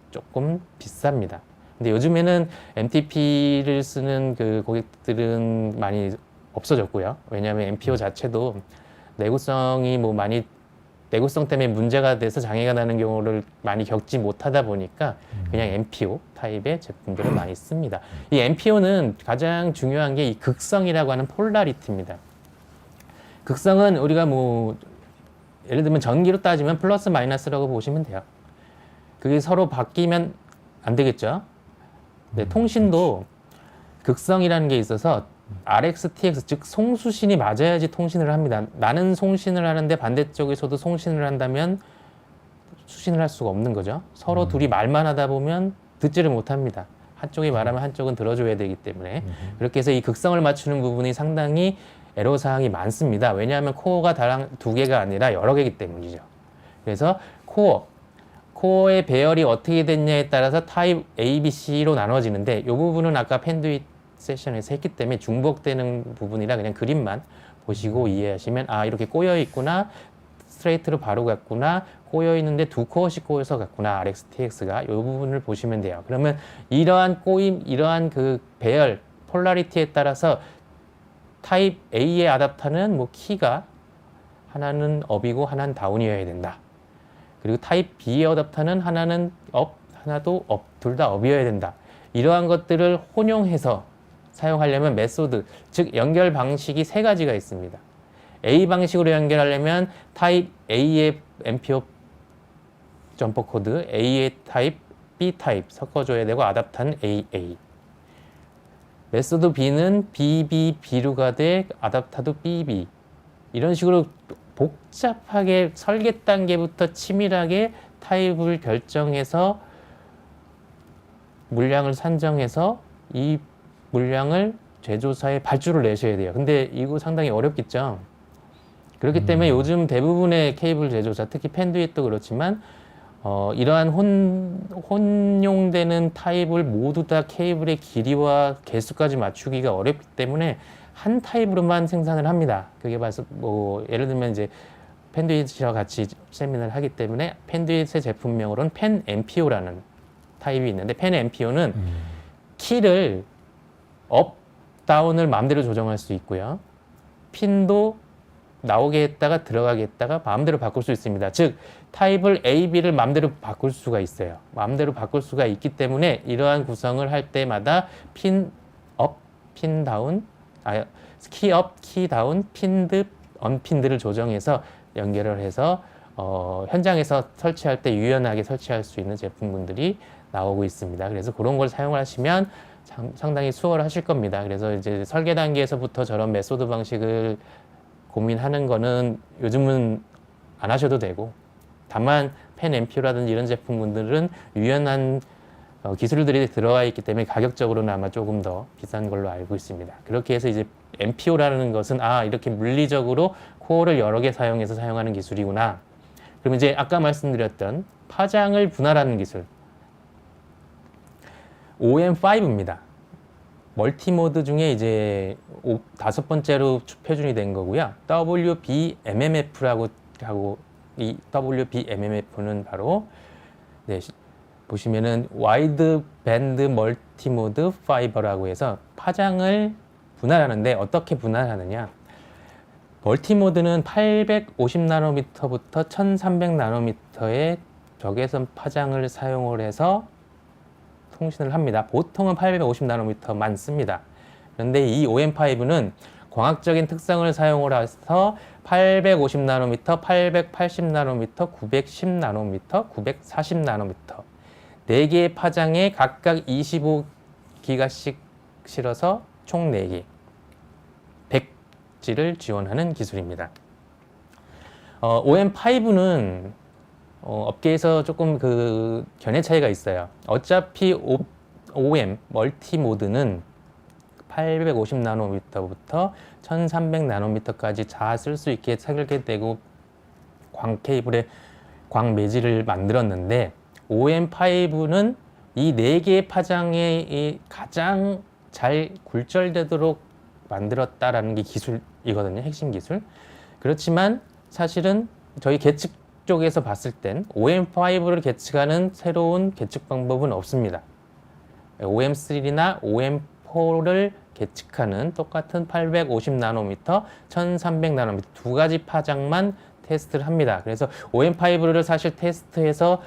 조금 비쌉니다. 근데 요즘에는 MTP를 쓰는 그 고객들은 많이 없어졌고요. 왜냐하면 MPO 자체도 내구성이 내구성 때문에 문제가 돼서 장애가 나는 경우를 많이 겪지 못하다 보니까 그냥 MPO 타입의 제품들을 많이 씁니다. 이 MPO는 가장 중요한 게 이 극성이라고 하는 폴라리티입니다. 극성은 우리가 예를 들면 전기로 따지면 플러스 마이너스라고 보시면 돼요. 그게 서로 바뀌면 안 되겠죠. 통신도 극성이라는 게 있어서 RX, TX, 즉 송수신이 맞아야지 통신을 합니다. 나는 송신을 하는데 반대쪽에서도 송신을 한다면 수신을 할 수가 없는 거죠. 서로 둘이 말만 하다 보면 듣지를 못합니다. 한쪽이 말하면 한쪽은 들어줘야 되기 때문에. 그렇게 해서 이 극성을 맞추는 부분이 상당히 애로사항이 많습니다. 왜냐하면 코어가 다랑 두 개가 아니라 여러 개이기 때문이죠. 그래서 코어의 배열이 어떻게 됐냐에 따라서 타입 A, B, C로 나눠지는데, 이 부분은 아까 펜듀잇 세션에서 했기 때문에 중복되는 부분이라 그냥 그림만 보시고 이해하시면, 이렇게 꼬여 있구나, 스트레이트로 바로 갔구나, 꼬여 있는데 두 코어씩 꼬여서 갔구나, RX, TX가 이 부분을 보시면 돼요. 그러면 이러한 꼬임, 이러한 그 배열, 폴라리티에 따라서 타입 A의 아답터는 키가 하나는 업이고 하나는 다운이어야 된다. 그리고 타입 B의 어댑터는 하나는 업, 하나도 업, 둘 다 업이어야 된다. 이러한 것들을 혼용해서 사용하려면 메소드, 즉 연결 방식이 세 가지가 있습니다. A 방식으로 연결하려면 타입 A의 MPO 점퍼 코드, A의 타입, B 타입 섞어줘야 되고, 아답터는 AA. 메소드 B는 BB, B로 가되 아답터도 BB. 이런 식으로 복잡하게 설계 단계부터 치밀하게 타입을 결정해서 물량을 산정해서 이 물량을 제조사에 발주를 내셔야 돼요. 근데 이거 상당히 어렵겠죠. 그렇기 때문에 요즘 대부분의 케이블 제조사, 특히 펜듀잇도 그렇지만 이러한 혼용되는 타입을 모두 다 케이블의 길이와 개수까지 맞추기가 어렵기 때문에 한 타입으로만 생산을 합니다. 그게 봐서 뭐 예를 들면 이제 펜듀잇이랑 같이 세미나를 하기 때문에 펜듀잇의 제품명으로는 펜 엠피오라는 타입이 있는데 펜 엠피오는 키를 업, 다운을 마음대로 조정할 수 있고요. 핀도 나오게 했다가 들어가게 했다가 마음대로 바꿀 수 있습니다. 즉 타입을 A, B를 마음대로 바꿀 수가 있어요. 마음대로 바꿀 수가 있기 때문에 이러한 구성을 할 때마다 핀 업, 핀 다운, 키 업, 키 다운, 핀드, 언핀드를 조정해서 연결을 해서 현장에서 설치할 때 유연하게 설치할 수 있는 제품군들이 나오고 있습니다. 그래서 그런 걸 사용을 하시면 상당히 수월하실 겁니다. 그래서 이제 설계 단계에서부터 저런 메소드 방식을 고민하는 거는 요즘은 안 하셔도 되고, 다만 펜 엠피오라든지 이런 제품군들은 유연한 기술들이 들어와 있기 때문에 가격적으로는 아마 조금 더 비싼 걸로 알고 있습니다. 그렇게 해서 이제 엠피오라는 것은 이렇게 물리적으로 코어를 여러 개 사용해서 사용하는 기술이구나. 그럼 이제 아까 말씀드렸던 파장을 분할하는 기술, OM5입니다. 멀티모드 중에 이제 5번째로 표준이 된 거고요. WBMMF라고 하고, 이 WBMMF는 바로 보시면은 와이드 밴드 멀티모드 파이버라고 해서 파장을 분할하는데 어떻게 분할하느냐? 멀티모드는 850나노미터부터 1300나노미터의 적외선 파장을 사용을 해서 통신을 합니다. 보통은 850나노미터만 씁니다. 그런데 이 OM5는 광학적인 특성을 사용을 해서 850나노미터, 880나노미터, 910나노미터, 940나노미터 4개의 파장에 각각 25기가씩 실어서 총 4개 100G를 지원하는 기술입니다. OM5는 업계에서 조금 그 견해 차이가 있어요. 어차피 OM 멀티모드는 850나노미터부터 1300나노미터까지 다 쓸 수 있게 설계되고 광 케이블에 광 매질을 만들었는데, OM5는 이 4개의 파장에 가장 잘 굴절되도록 만들었다라는 게 기술이거든요. 핵심 기술. 그렇지만 사실은 저희 계측 쪽에서 봤을 땐 OM5를 계측하는 새로운 계측 방법은 없습니다. OM3나 OM4를 계측하는 똑같은 850나노미터, 1300나노미터 두 가지 파장만 테스트를 합니다. 그래서 OM5를 사실 테스트해서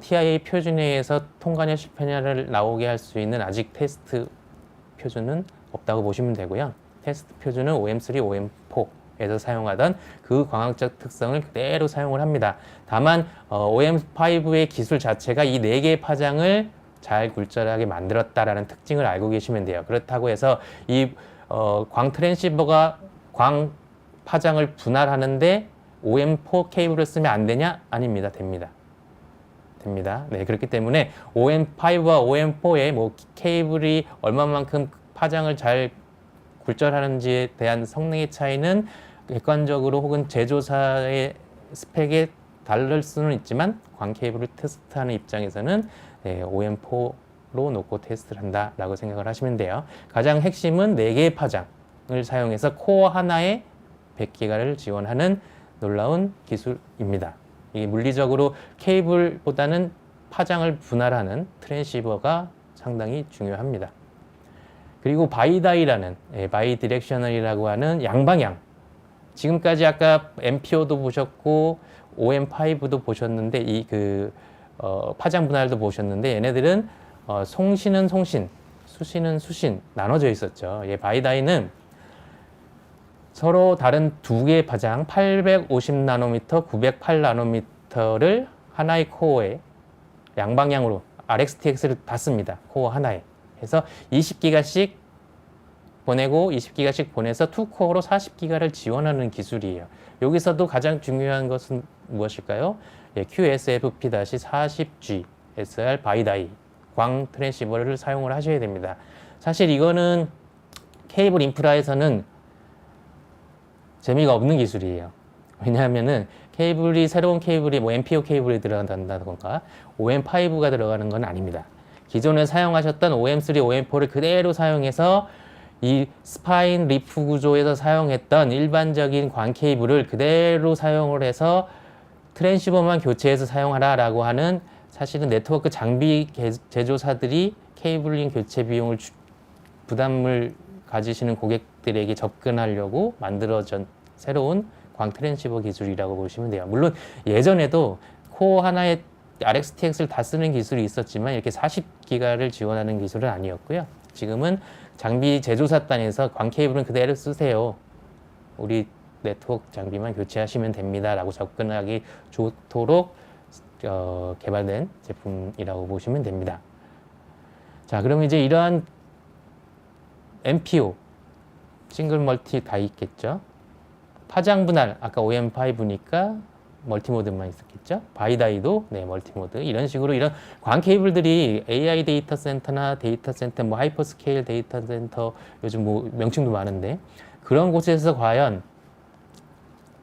TIA 표준회에서 통과냐 실패냐를 나오게 할 수 있는 아직 테스트 표준은 없다고 보시면 되고요. 테스트 표준은 OM3, OM4에서 사용하던 그 광학적 특성을 그대로 사용을 합니다. 다만 OM5의 기술 자체가 이 4개의 파장을 잘 굴절하게 만들었다라는 특징을 알고 계시면 돼요. 그렇다고 해서 이 광 트랜시버가 광 파장을 분할하는데 OM4 케이블을 쓰면 안 되냐? 아닙니다. 됩니다. 네, 그렇기 때문에 OM5와 OM4의 뭐 케이블이 얼마만큼 파장을 잘 굴절하는지에 대한 성능의 차이는 객관적으로 혹은 제조사의 스펙에 다를 수는 있지만 광 케이블을 테스트하는 입장에서는 OM4로 놓고 테스트를 한다라고 생각을 하시면 돼요. 가장 핵심은 4개의 파장을 사용해서 코어 하나에 100기가를 지원하는 놀라운 기술입니다. 이게 물리적으로 케이블보다는 파장을 분할하는 트랜시버가 상당히 중요합니다. 그리고 바이다이라는 바이 디렉셔널이라고 하는 양방향. 지금까지 아까 MPO도 보셨고 OM5도 보셨는데 이 파장 분할도 보셨는데 얘네들은 송신은 송신, 수신은 수신 나눠져 있었죠. 바이다이는 서로 다른 두 개의 파장 850나노미터, 908나노미터를 하나의 코어에 양방향으로 RxTX를 받습니다. 코어 하나에. 해서 20기가씩 보내고 20기가씩 보내서 투 코어로 40기가를 지원하는 기술이에요. 여기서도 가장 중요한 것은 무엇일까요? QSFP-40G SR 바이다이 광 트랜시버를 사용을 하셔야 됩니다. 사실 이거는 케이블 인프라에서는 재미가 없는 기술이에요. 왜냐하면은 새로운 케이블이 뭐 MPO 케이블이 들어간다던가 OM5가 들어가는 건 아닙니다. 기존에 사용하셨던 OM3, OM4를 그대로 사용해서 이 스파인 리프 구조에서 사용했던 일반적인 광 케이블을 그대로 사용을 해서 트랜시버만 교체해서 사용하라라고 하는, 사실은 네트워크 장비 제조사들이 케이블링 교체 비용을 부담을 가지시는 고객들에게 접근하려고 만들어진 새로운 광 트랜시버 기술이라고 보시면 돼요. 물론 예전에도 코어 하나에 RxTX를 다 쓰는 기술이 있었지만 이렇게 40기가를 지원하는 기술은 아니었고요. 지금은 장비 제조사 단에서 광 케이블은 그대로 쓰세요, 우리 네트워크 장비만 교체하시면 됩니다 라고 접근하기 좋도록 개발된 제품이라고 보시면 됩니다. 자, 그러면 이제 이러한 MPO 싱글 멀티 다 있겠죠. 파장 분할 아까 OM5니까 멀티모드만 있었겠죠. 바이다이도 멀티모드. 이런 식으로 이런 광 케이블들이 AI 데이터 센터나 데이터 센터, 뭐 하이퍼스케일 데이터 센터, 요즘 뭐 명칭도 많은데, 그런 곳에서 과연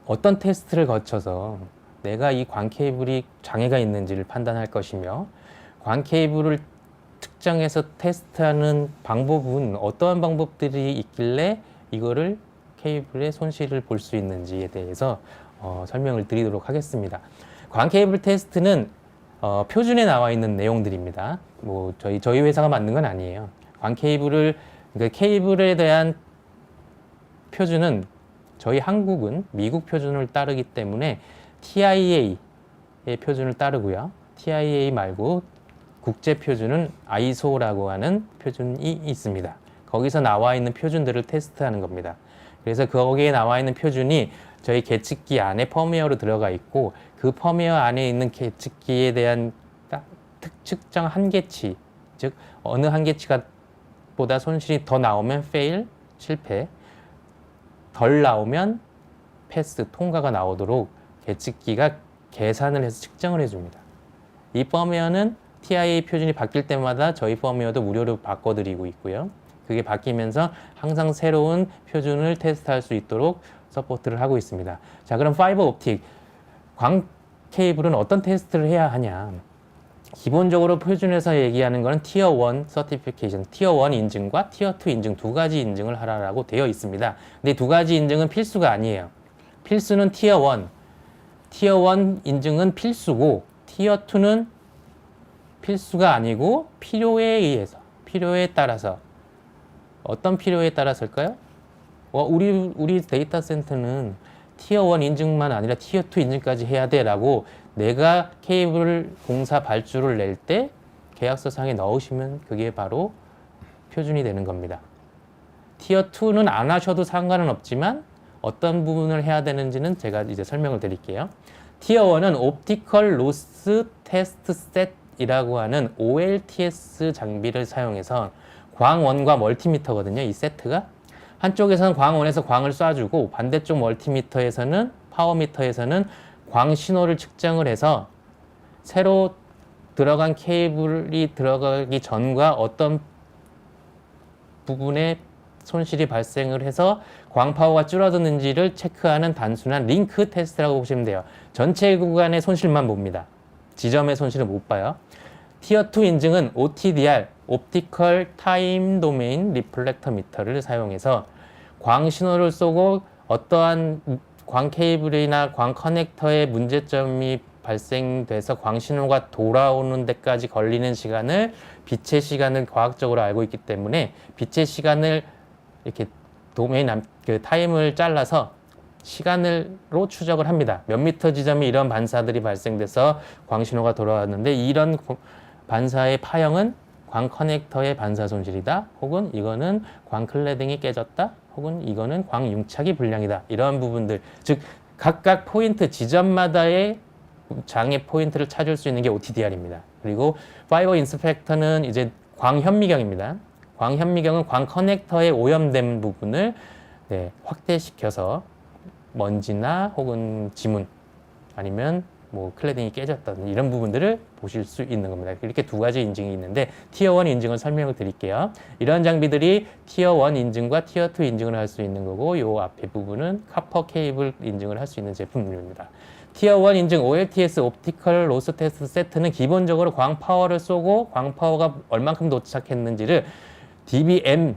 어떤 테스트를 거쳐서 내가 이 광 케이블이 장애가 있는지를 판단할 것이며, 광 케이블을 특정해서 테스트하는 방법은 어떠한 방법들이 있길래 이거를 케이블의 손실을 볼 수 있는지에 대해서 설명을 드리도록 하겠습니다. 광 케이블 테스트는 표준에 나와 있는 내용들입니다. 뭐 저희 회사가 만든 건 아니에요. 광 케이블을, 그러니까 케이블에 대한 표준은 저희 한국은 미국 표준을 따르기 때문에 TIA의 표준을 따르고요. TIA 말고 국제 표준은 ISO라고 하는 표준이 있습니다. 거기서 나와 있는 표준들을 테스트하는 겁니다. 그래서 거기에 나와 있는 표준이 저희 계측기 안에 펌웨어로 들어가 있고, 그 펌웨어 안에 있는 계측기에 대한 특정 한계치, 즉 어느 한계치가 보다 손실이 더 나오면 fail, 실패, 덜 나오면 패스, 통과가 나오도록 계측기가 계산을 해서 측정을 해줍니다. 이 펌웨어는 TIA 표준이 바뀔 때마다 저희 펌웨어도 무료로 바꿔드리고 있고요. 그게 바뀌면서 항상 새로운 표준을 테스트할 수 있도록 서포트를 하고 있습니다. 자, 그럼 파이버 옵틱 광 케이블은 어떤 테스트를 해야 하냐? 기본적으로 표준에서 얘기하는 것은 티어 1 서티피케이션, 티어 1 인증과 티어 2 인증 두 가지 인증을 하라고 되어 있습니다. 근데 두 가지 인증은 필수가 아니에요. 필수는 티어 1. 티어 1 인증은 필수고, 티어 2는 필수가 아니고 필요에 의해서, 필요에 따라서. 어떤 필요에 따라서일까요? 우리 데이터 센터는 티어 1 인증만 아니라 티어 2 인증까지 해야 돼 라고 내가 케이블 공사 발주를 낼 때 계약서상에 넣으시면 그게 바로 표준이 되는 겁니다. 티어 2는 안 하셔도 상관은 없지만 어떤 부분을 해야 되는지는 제가 이제 설명을 드릴게요. 티어 1은 옵티컬 로스 테스트 셋이라고 하는 OLTS 장비를 사용해서 광원과 멀티미터거든요. 이 세트가 한쪽에서는 광원에서 광을 쏴주고, 반대쪽 멀티미터에서는, 파워미터에서는 광 신호를 측정을 해서 새로 들어간 케이블이 들어가기 전과 어떤 부분에 손실이 발생을 해서 광 파워가 줄어드는지를 체크하는 단순한 링크 테스트라고 보시면 돼요. 전체 구간의 손실만 봅니다. 지점의 손실을 못 봐요. 티어 2 인증은 OTDR, 옵티컬 타임 도메인 리플렉터 미터를 사용해서 광 신호를 쏘고 어떠한 광 케이블이나 광 커넥터에 문제점이 발생돼서 광 신호가 돌아오는 데까지 걸리는 시간을, 빛의 시간을 과학적으로 알고 있기 때문에 빛의 시간을 이렇게 타임을 잘라서 시간으로 추적을 합니다. 몇 미터 지점에 이런 반사들이 발생돼서 광 신호가 돌아왔는데, 이런 반사의 파형은 광 커넥터의 반사 손실이다, 혹은 이거는 광 클레딩이 깨졌다, 혹은 이거는 광 융착이 불량이다. 이러한 부분들, 즉 각각 포인트 지점마다의 장애 포인트를 찾을 수 있는 게 OTDR입니다. 그리고 파이버 인스펙터는 이제 광 현미경입니다. 광 현미경은 광 커넥터에 오염된 부분을 확대시켜서 먼지나 혹은 지문 아니면 뭐 클래딩이 깨졌던 이런 부분들을 보실 수 있는 겁니다. 이렇게 두 가지 인증이 있는데 티어 1 인증을 설명을 드릴게요. 이런 장비들이 티어 1 인증과 티어 2 인증을 할 수 있는 거고 요 앞에 부분은 카퍼 케이블 인증을 할 수 있는 제품입니다. 티어 1 인증 OLTS 옵티컬 로스 테스트 세트는 기본적으로 광 파워를 쏘고 광 파워가 얼만큼 도착했는지를 dBm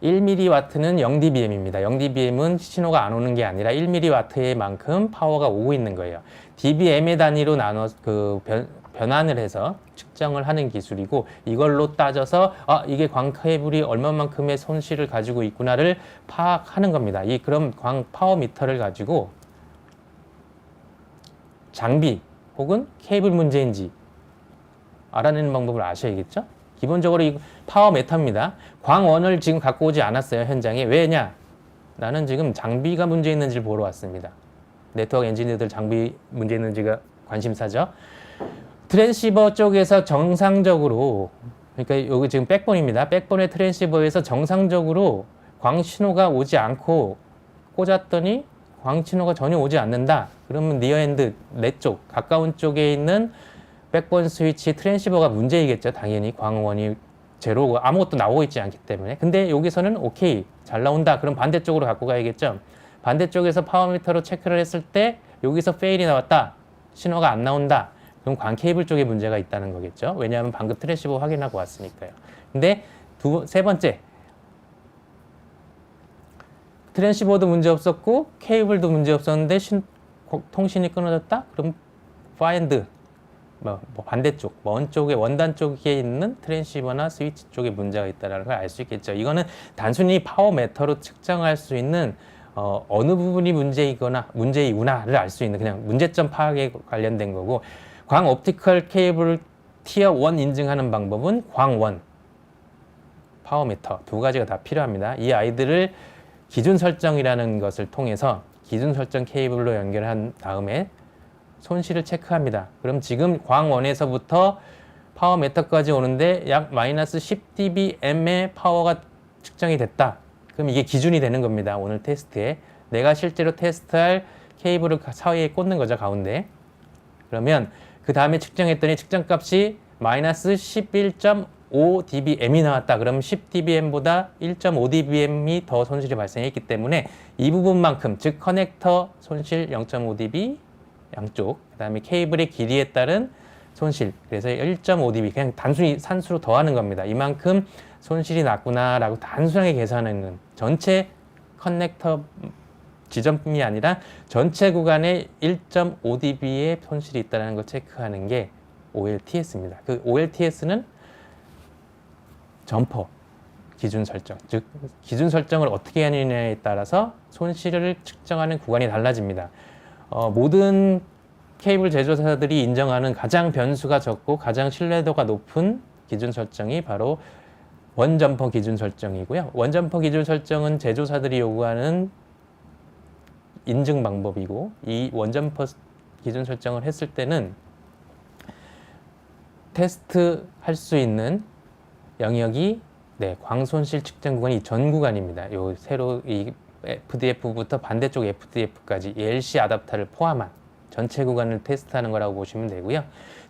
1mW는 0dBm입니다. 0dBm은 신호가 안 오는 게 아니라 1mW의 만큼 파워가 오고 있는 거예요. dBm의 단위로 나눠 변환을 해서 측정을 하는 기술이고 이걸로 따져서 이게 광 케이블이 얼마만큼의 손실을 가지고 있구나를 파악하는 겁니다. 그럼 광 파워 미터를 가지고 장비 혹은 케이블 문제인지 알아내는 방법을 아셔야겠죠? 기본적으로 이 파워 메터입니다. 광원을 지금 갖고 오지 않았어요, 현장에. 왜냐? 나는 지금 장비가 문제 있는지를 보러 왔습니다. 네트워크 엔지니어들 장비 문제 있는지가 관심사죠. 트랜시버 쪽에서 정상적으로, 그러니까 여기 지금 백본입니다. 백본의 트랜시버에서 정상적으로 광 신호가 오지 않고 꽂았더니 광 신호가 전혀 오지 않는다. 그러면 니어엔드, 내 쪽, 가까운 쪽에 있는 백본 스위치 트랜시버가 문제이겠죠. 당연히 광원이 제로고 아무것도 나오고 있지 않기 때문에. 근데 여기서는 오케이, 잘 나온다. 그럼 반대쪽으로 갖고 가야겠죠. 반대쪽에서 파워미터로 체크를 했을 때 여기서 페일이 나왔다. 신호가 안 나온다. 그럼 광 케이블 쪽에 문제가 있다는 거겠죠. 왜냐하면 방금 트랜시버 확인하고 왔으니까요. 근데 세 번째, 트랜시버도 문제 없었고 케이블도 문제 없었는데 통신이 끊어졌다? 그럼 find 반대쪽, 먼 쪽에 원단 쪽에 있는 트랜시버나 스위치 쪽에 문제가 있다는 걸 알 수 있겠죠. 이거는 단순히 파워 메터로 측정할 수 있는 어느 부분이 문제이구나를 알 수 있는 그냥 문제점 파악에 관련된 거고, 광 옵티컬 케이블 티어 1 인증하는 방법은 광원, 파워 메터 두 가지가 다 필요합니다. 이 아이들을 기준 설정이라는 것을 통해서 기준 설정 케이블로 연결한 다음에 손실을 체크합니다. 그럼 지금 광원에서부터 파워 메터까지 오는데 약 마이너스 10dBm의 파워가 측정이 됐다. 그럼 이게 기준이 되는 겁니다. 오늘 테스트에. 내가 실제로 테스트할 케이블을 사이에 꽂는 거죠, 가운데. 그러면 그 다음에 측정했더니 측정값이 마이너스 11.5dBm이 나왔다. 그럼 10dBm보다 1.5dBm이 더 손실이 발생했기 때문에 이 부분만큼, 즉 커넥터 손실 0.5dB 양쪽, 그 다음에 케이블의 길이에 따른 손실, 그래서 1.5dB 그냥 단순히 산수로 더하는 겁니다. 이만큼 손실이 났구나라고 단순하게 계산하는 건 전체 커넥터 지점이 아니라 전체 구간에 1.5dB의 손실이 있다는 걸 체크하는 게 OLTS입니다. 그 OLTS는 점퍼 기준 설정, 즉 기준 설정을 어떻게 하느냐에 따라서 손실을 측정하는 구간이 달라집니다. 모든 케이블 제조사들이 인정하는 가장 변수가 적고 가장 신뢰도가 높은 기준 설정이 바로 원점퍼 기준 설정이고요. 원점퍼 기준 설정은 제조사들이 요구하는 인증 방법이고, 이 원점퍼 기준 설정을 했을 때는 테스트 할 수 있는 영역이 광손실 측정 구간이 전 구간입니다. 요 새로 이 FDF부터 반대쪽 FDF까지 LC 아답터를 포함한 전체 구간을 테스트하는 거라고 보시면 되고요.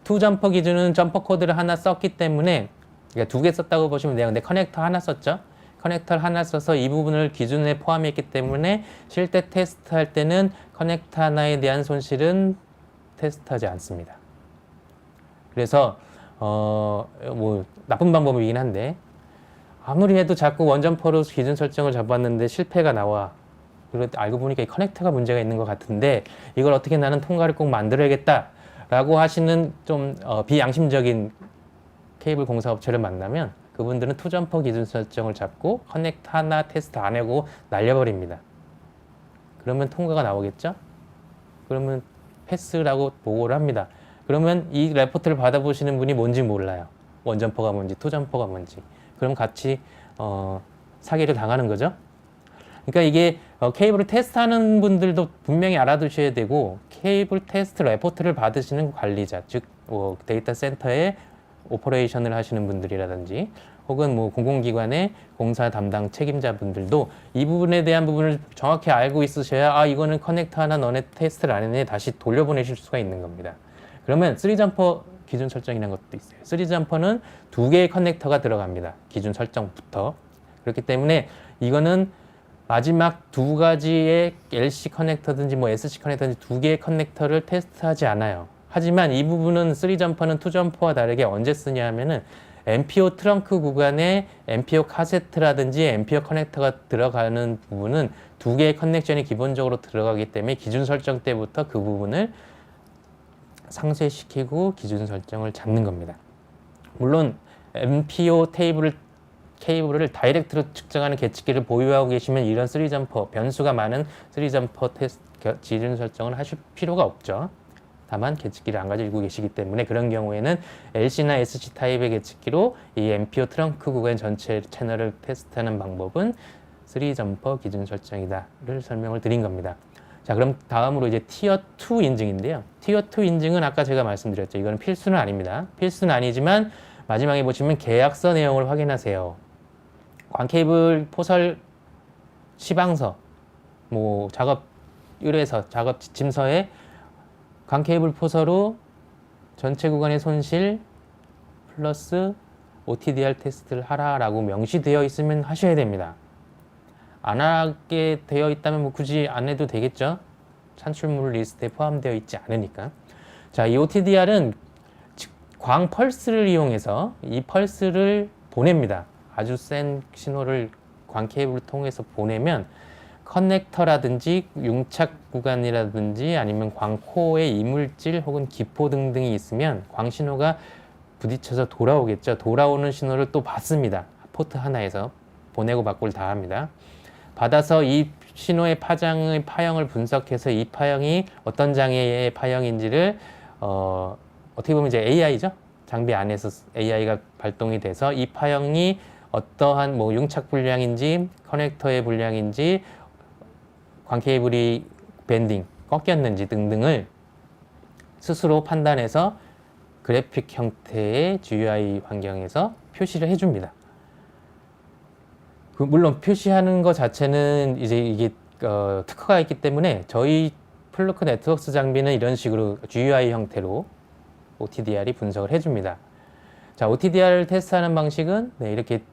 투점퍼 기준은 점퍼 코드를 하나 썼기 때문에, 그러니까 두 개 썼다고 보시면 돼요. 근데 커넥터 하나 썼죠. 커넥터를 하나 써서 이 부분을 기준에 포함했기 때문에 실제 테스트할 때는 커넥터 하나에 대한 손실은 테스트하지 않습니다. 그래서 뭐 나쁜 방법이긴 한데, 아무리 해도 자꾸 원점퍼로 기준 설정을 잡았는데 실패가 나와. 그리고 알고 보니까 이 커넥터가 문제가 있는 것 같은데 이걸 어떻게 나는 통과를 꼭 만들어야겠다 라고 하시는 좀 비양심적인 케이블 공사업체를 만나면 그분들은 투점퍼 기준 설정을 잡고 커넥터 하나 테스트 안 하고 날려버립니다. 그러면 통과가 나오겠죠? 그러면 패스라고 보고를 합니다. 그러면 이 레포트를 받아보시는 분이 뭔지 몰라요. 원점퍼가 뭔지 투점퍼가 뭔지. 그럼 같이 사기를 당하는 거죠. 그러니까 이게 케이블을 테스트하는 분들도 분명히 알아두셔야 되고, 케이블 테스트 레포트를 받으시는 관리자, 즉 데이터 센터에 오퍼레이션을 하시는 분들이라든지 혹은 뭐 공공기관의 공사 담당 책임자분들도 이 부분에 대한 부분을 정확히 알고 있으셔야 아 이거는 커넥터 하나 너네 테스트를 안 했네 다시 돌려보내실 수가 있는 겁니다. 그러면 3점퍼 기준 설정이라는 것도 있어요. 3점퍼는 2개의 커넥터가 들어갑니다. 기준 설정부터. 그렇기 때문에 이거는 마지막 2가지의 LC 커넥터든지 뭐 SC 커넥터든지 2개의 커넥터를 테스트하지 않아요. 하지만 이 부분은 3점퍼는 2점퍼와 다르게 언제 쓰냐 하면은 MPO 트렁크 구간에 MPO 카세트라든지 MPO 커넥터가 들어가는 부분은 2개의 커넥션이 기본적으로 들어가기 때문에 기준 설정 때부터 그 부분을 상쇄시키고 기준 설정을 잡는 겁니다. 물론 MPO 케이블을 다이렉트로 측정하는 계측기를 보유하고 계시면 이런 3점퍼, 변수가 많은 3점퍼 테스트 기준 설정을 하실 필요가 없죠. 다만 계측기를 안 가지고 계시기 때문에 그런 경우에는 LC나 SC 타입의 계측기로 이 MPO 트렁크 구간 전체 채널을 테스트하는 방법은 3점퍼 기준 설정이다를 설명을 드린 겁니다. 자, 그럼 다음으로 이제 티어 2 인증인데요. 티어 2 인증은 아까 제가 말씀드렸죠. 이거는 필수는 아닙니다. 필수는 아니지만 마지막에 보시면 계약서 내용을 확인하세요. 광케이블 포설 시방서, 뭐 작업 의뢰서, 작업 지침서에 광케이블 포설후 전체 구간의 손실 플러스 OTDR 테스트를 하라라고 명시되어 있으면 하셔야 됩니다. 안 하게 되어 있다면 뭐 굳이 안 해도 되겠죠. 산출물 리스트에 포함되어 있지 않으니까. 자, 이 OTDR은 광 펄스를 이용해서 이 펄스를 보냅니다. 아주 센 신호를 광 케이블을 통해서 보내면 커넥터라든지 융착 구간이라든지 아니면 광코어에 이물질 혹은 기포 등등이 있으면 광 신호가 부딪혀서 돌아오겠죠. 돌아오는 신호를 또 받습니다. 포트 하나에서 보내고 받고를 다 합니다. 받아서 이 신호의 파형을 분석해서 이 파형이 어떤 장애의 파형인지를 어떻게 보면 이제 AI죠. 장비 안에서 AI가 발동이 돼서 이 파형이 어떠한 뭐 융착 불량인지 커넥터의 불량인지 광 케이블이 밴딩 꺾였는지 등등을 스스로 판단해서 그래픽 형태의 GUI 환경에서 표시를 해줍니다. 물론 표시하는 것 자체는 이제 이게 특허가 있기 때문에 저희 플루크 네트워크스 장비는 이런 식으로 GUI 형태로 OTDR이 분석을 해줍니다. 자, OTDR을 테스트하는 방식은 네, 이렇게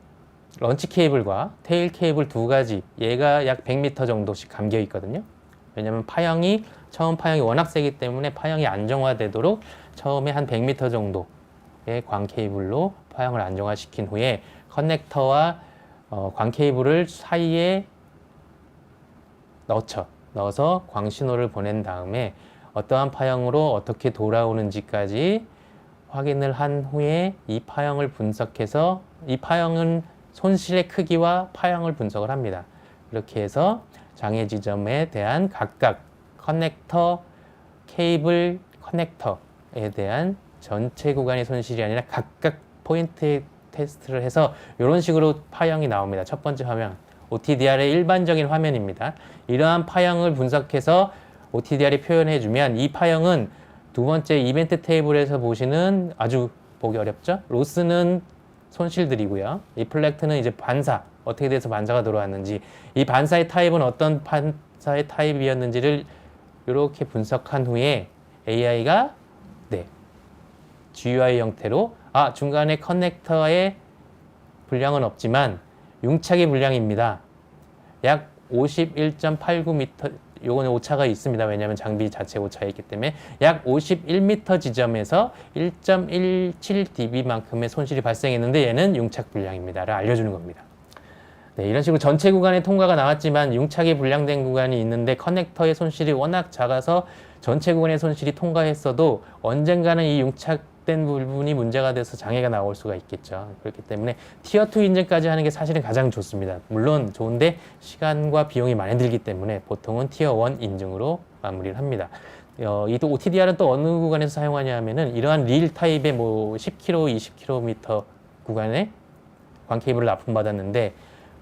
런치 케이블과 테일 케이블 2가지, 얘가 약 100m 정도씩 감겨 있거든요. 왜냐하면 처음 파형이 워낙 세기 때문에 파형이 안정화되도록 처음에 한 100m 정도의 광 케이블로 파형을 안정화시킨 후에 커넥터와 광 케이블을 사이에 넣어서 광 신호를 보낸 다음에 어떠한 파형으로 어떻게 돌아오는지까지 확인을 한 후에 이 파형을 분석해서 이 파형은 손실의 크기와 파형을 분석을 합니다. 이렇게 해서 장애 지점에 대한 각각 커넥터, 케이블, 커넥터에 대한 전체 구간의 손실이 아니라 각각 포인트의 테스트를 해서 이런 식으로 파형이 나옵니다. 첫 번째 화면, OTDR의 일반적인 화면입니다. 이러한 파형을 분석해서 OTDR이 표현해주면 이 파형은 두 번째 이벤트 테이블에서 보시는 아주 보기 어렵죠? 로스는 손실들이고요. 이 플렉트는 이제 반사, 어떻게 돼서 반사가 들어왔는지, 이 반사의 타입은 어떤 반사의 타입이었는지를 이렇게 분석한 후에 AI가 GUI 형태로 중간에 커넥터에 불량은 없지만 융착의 불량입니다. 약 51.89m, 요거는 오차가 있습니다. 왜냐하면 장비 자체 오차가 있기 때문에 약 51m 지점에서 1.17dB만큼의 손실이 발생했는데 얘는 융착 불량입니다를 알려주는 겁니다. 네, 이런 식으로 전체 구간에 통과가 나왔지만 융착이 불량된 구간이 있는데 커넥터의 손실이 워낙 작아서 전체 구간의 손실이 통과했어도 언젠가는 이 융착된 부분이 문제가 돼서 장애가 나올 수가 있겠죠. 그렇기 때문에 티어2 인증까지 하는 게 사실은 가장 좋습니다. 물론 좋은데 시간과 비용이 많이 들기 때문에 보통은 티어1 인증으로 마무리를 합니다. 이 OTDR은 또 어느 구간에서 사용하냐 하면은 이러한 릴 타입의 뭐 10km, 20km 구간에 광 케이블을 납품받았는데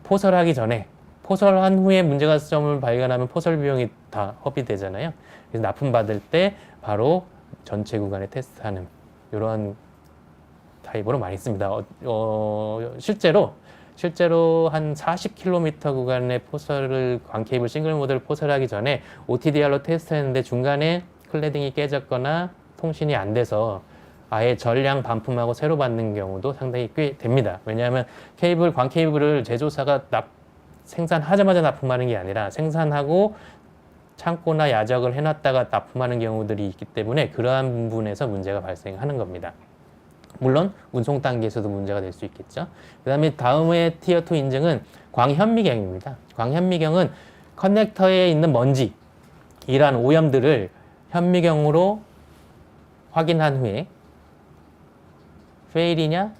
포설하기 전에 포설한 후에 문제가 점을 발견하면 포설 비용이 다 허비되잖아요. 그래서 납품받을 때 바로 전체 구간에 테스트하는 이러한 타입으로 많이 씁니다. 실제로 한 40km 구간의 포설을 광 케이블 싱글 모드를 포설하기 전에 OTDR로 테스트했는데 중간에 클래딩이 깨졌거나 통신이 안 돼서 아예 전량 반품하고 새로 받는 경우도 상당히 꽤 됩니다. 왜냐하면 광 케이블을 제조사가 생산하자마자 납품하는 게 아니라 생산하고 창고나 야적을 해놨다가 납품하는 경우들이 있기 때문에 그러한 부분에서 문제가 발생하는 겁니다. 물론 운송 단계에서도 문제가 될 수 있겠죠. 그다음에 다음에 티어 2 인증은 광현미경입니다. 광현미경은 커넥터에 있는 먼지, 이러한 오염들을 현미경으로 확인한 후에 페일이냐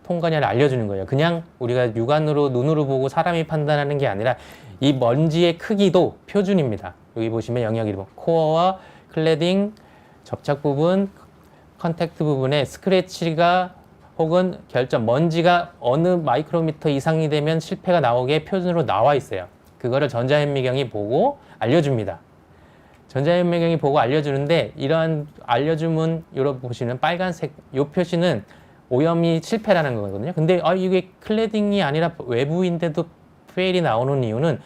통과냐를 알려주는 거예요. 그냥 우리가 육안으로 눈으로 보고 사람이 판단하는 게 아니라 이 먼지의 크기도 표준입니다. 여기 보시면 영역 1번 코어와 클래딩 접착 부분, 컨택트 부분에 스크래치가 혹은 결점, 먼지가 어느 마이크로미터 이상이 되면 실패가 나오게 표준으로 나와 있어요. 그거를 전자현미경이 보고 알려줍니다. 전자현미경이 보고 알려주는데 이러한 알려줌은 여러분 보시는 빨간색 이 표시는 오염이 실패라는 거거든요. 근데 이게 클래딩이 아니라 외부인데도 페일이 나오는 이유는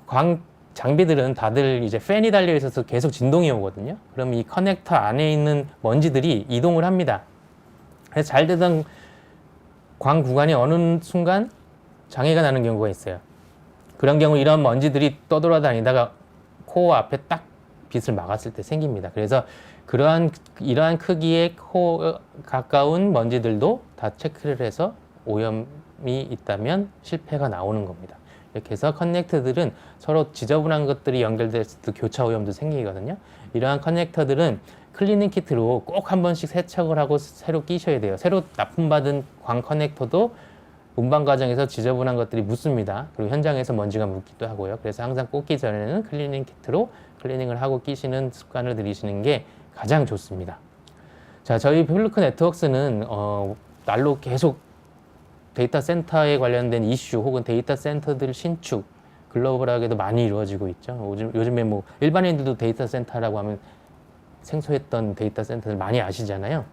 광 장비들은 다들 이제 팬이 달려 있어서 계속 진동이 오거든요. 그럼 이 커넥터 안에 있는 먼지들이 이동을 합니다. 그래서 잘 되던 광 구간이 어느 순간 장애가 나는 경우가 있어요. 그런 경우 이런 먼지들이 떠돌아다니다가 코어 앞에 딱 빛을 막았을 때 생깁니다. 그래서 이러한 크기의 코어 가까운 먼지들도 다 체크를 해서 오염이 있다면 실패가 나오는 겁니다. 이렇게 해서 커넥터들은 서로 지저분한 것들이 연결됐을 때 교차 오염도 생기거든요. 이러한 커넥터들은 클리닝 키트로 꼭 한 번씩 세척을 하고 새로 끼셔야 돼요. 새로 납품받은 광 커넥터도 운반 과정에서 지저분한 것들이 묻습니다. 그리고 현장에서 먼지가 묻기도 하고요. 그래서 항상 꽂기 전에는 클리닝 키트로 클리닝을 하고 끼시는 습관을 들이시는 게 가장 좋습니다. 자, 저희 플루크 네트워크스는 날로 계속 데이터 센터에 관련된 이슈 혹은 데이터 센터들 신축 글로벌하게도 많이 이루어지고 있죠. 요즘에 뭐 일반인들도 데이터 센터라고 하면 생소했던 데이터 센터들 많이 아시잖아요.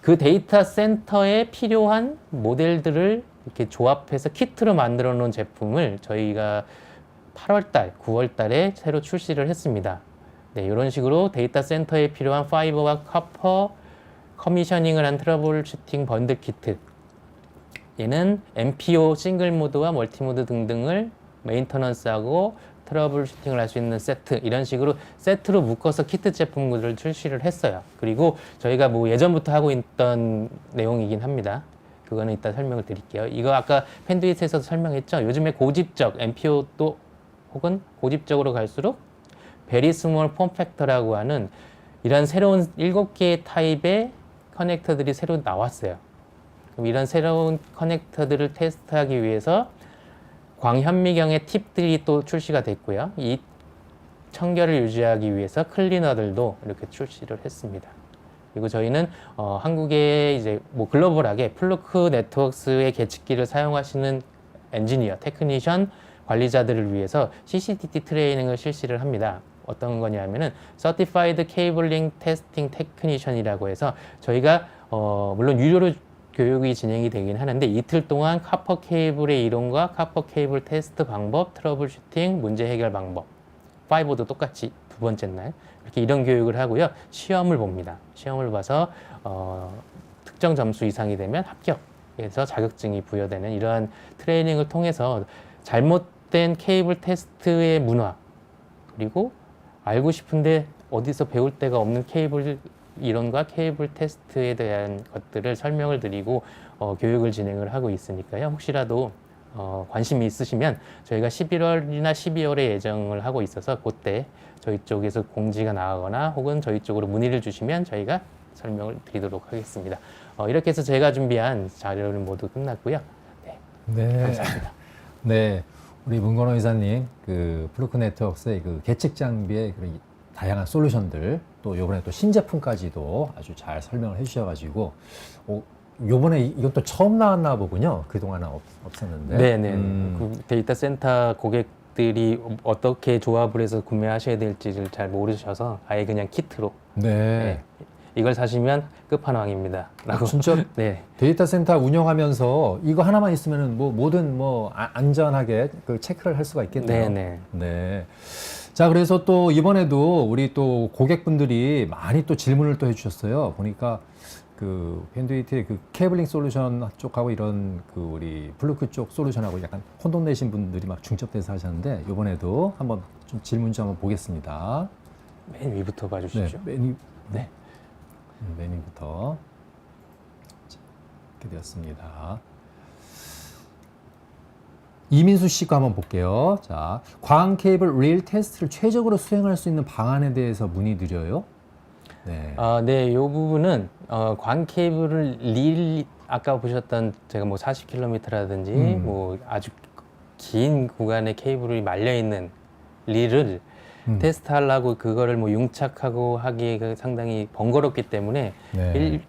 그 데이터 센터에 필요한 모델들을 이렇게 조합해서 키트로 만들어 놓은 제품을 저희가 8월달, 9월달에 새로 출시를 했습니다. 네, 이런 식으로 데이터 센터에 필요한 파이버와 커퍼 커미셔닝을 한 트러블 슈팅 번들 키트, 얘는 MPO 싱글 모드와 멀티 모드 등등을 메인터넌스하고 트러블 슈팅을 할 수 있는 세트, 이런 식으로 세트로 묶어서 키트 제품들을 출시를 했어요. 그리고 저희가 뭐 예전부터 하고 있던 내용이긴 합니다. 그거는 이따 설명을 드릴게요. 이거 아까 펜듀잇에서도 설명했죠. 요즘에 고집적 MPO도 혹은 고집적으로 갈수록 베리 스몰 폼 팩터라고 하는 이런 새로운 7개의 타입의 커넥터들이 새로 나왔어요. 그럼 이런 새로운 커넥터들을 테스트하기 위해서 광현미경의 팁들이 또 출시가 됐고요. 이 청결을 유지하기 위해서 클리너들도 이렇게 출시를 했습니다. 그리고 저희는 한국의 이제 뭐 글로벌하게 플루크 네트워크스의 계측기를 사용하시는 엔지니어, 테크니션, 관리자들을 위해서 CCTT 트레이닝을 실시를 합니다. 어떤 거냐면은 Certified Cabling Testing Technician이라고 해서 저희가 물론 유료로 교육이 진행이 되긴 하는데 이틀 동안 카퍼 케이블의 이론과 카퍼 케이블 테스트 방법, 트러블 슈팅, 문제 해결 방법, 파이버도 똑같이 두 번째 날 이렇게 이런 교육을 하고요. 시험을 봅니다. 시험을 봐서 특정 점수 이상이 되면 합격해서 자격증이 부여되는 이러한 트레이닝을 통해서 잘못된 케이블 테스트의 문화, 그리고 알고 싶은데 어디서 배울 데가 없는 케이블 이론과 케이블 테스트에 대한 것들을 설명을 드리고 교육을 진행을 하고 있으니까요. 혹시라도 관심이 있으시면 저희가 11월이나 12월에 예정을 하고 있어서 그때 저희 쪽에서 공지가 나가거나 혹은 저희 쪽으로 문의를 주시면 저희가 설명을 드리도록 하겠습니다. 이렇게 해서 제가 준비한 자료는 모두 끝났고요. 네, 네. 감사합니다. 네. 우리 문건호 이사님, 그 플루크 네트워크스의 그 계측 장비의 그런 다양한 솔루션들, 또 요번에 또 신제품까지도 아주 잘 설명을 해주셔가지고, 요번에 이건 또 처음 나왔나 보군요. 그동안은 없었는데. 네네. 그 데이터 센터 고객들이 어떻게 조합을 해서 구매하셔야 될지를 잘 모르셔서 아예 그냥 키트로. 네. 네. 이걸 사시면 끝판왕입니다. 라고. 진짜 네. 데이터 센터 운영하면서 이거 하나만 있으면은 뭐 뭐든 뭐 안전하게 그 체크를 할 수가 있겠네요. 네네. 네. 자, 그래서 또 이번에도 우리 또 고객분들이 많이 또 질문을 또 해주셨어요. 보니까 그 펜듀이트의 그 케이블링 솔루션 쪽하고 이런 그 우리 플루크 쪽 솔루션하고 약간 혼돈 내신 분들이 막 중첩돼서 하셨는데 이번에도 한번 좀 질문 좀 한번 보겠습니다. 맨 위부터 봐주시죠. 네. 메뉴부터 이렇게 되었습니다. 이민수 씨거 한번 볼게요. 자, 광 케이블 릴 테스트를 최적으로 수행할 수 있는 방안에 대해서 문의드려요. 네. 네, 이 부분은 광 케이블을 아까 보셨던 제가 뭐 40km라든지 뭐 아주 긴 구간의 케이블이 말려 있는 릴을 테스트하려고 그거를 뭐 융착하고 하기가 상당히 번거롭기 때문에 네.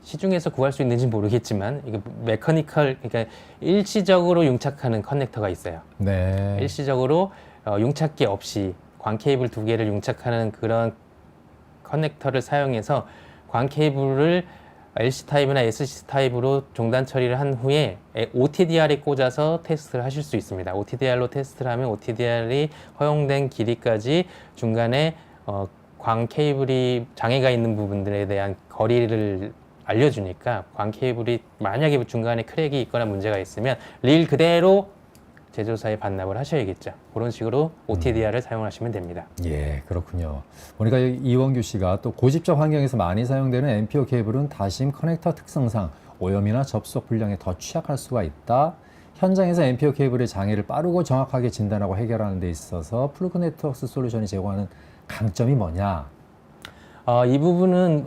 시중에서 구할 수 있는지 모르겠지만 이게 메커니컬 그러니까 일시적으로 융착하는 커넥터가 있어요. 네. 일시적으로 융착기 없이 광 케이블 두 개를 융착하는 그런 커넥터를 사용해서 광 케이블을 LC 타입이나 SC 타입으로 종단 처리를 한 후에 OTDR에 꽂아서 테스트를 하실 수 있습니다. OTDR로 테스트를 하면 OTDR이 허용된 길이까지 중간에 광 케이블이 장애가 있는 부분들에 대한 거리를 알려주니까 광 케이블이 만약에 중간에 크랙이 있거나 문제가 있으면 릴 그대로 제조사에 반납을 하셔야겠죠. 그런 식으로 OTDR을 사용하시면 됩니다. 예, 그렇군요. 보니까 이원규 씨가 또 고집적 환경에서 많이 사용되는 NPO 케이블은 다심 커넥터 특성상 오염이나 접속 불량에 더 취약할 수가 있다. 현장에서 NPO 케이블의 장애를 빠르고 정확하게 진단하고 해결하는 데 있어서 플루그 네트워크스 솔루션이 제공하는 강점이 뭐냐? 이 부분은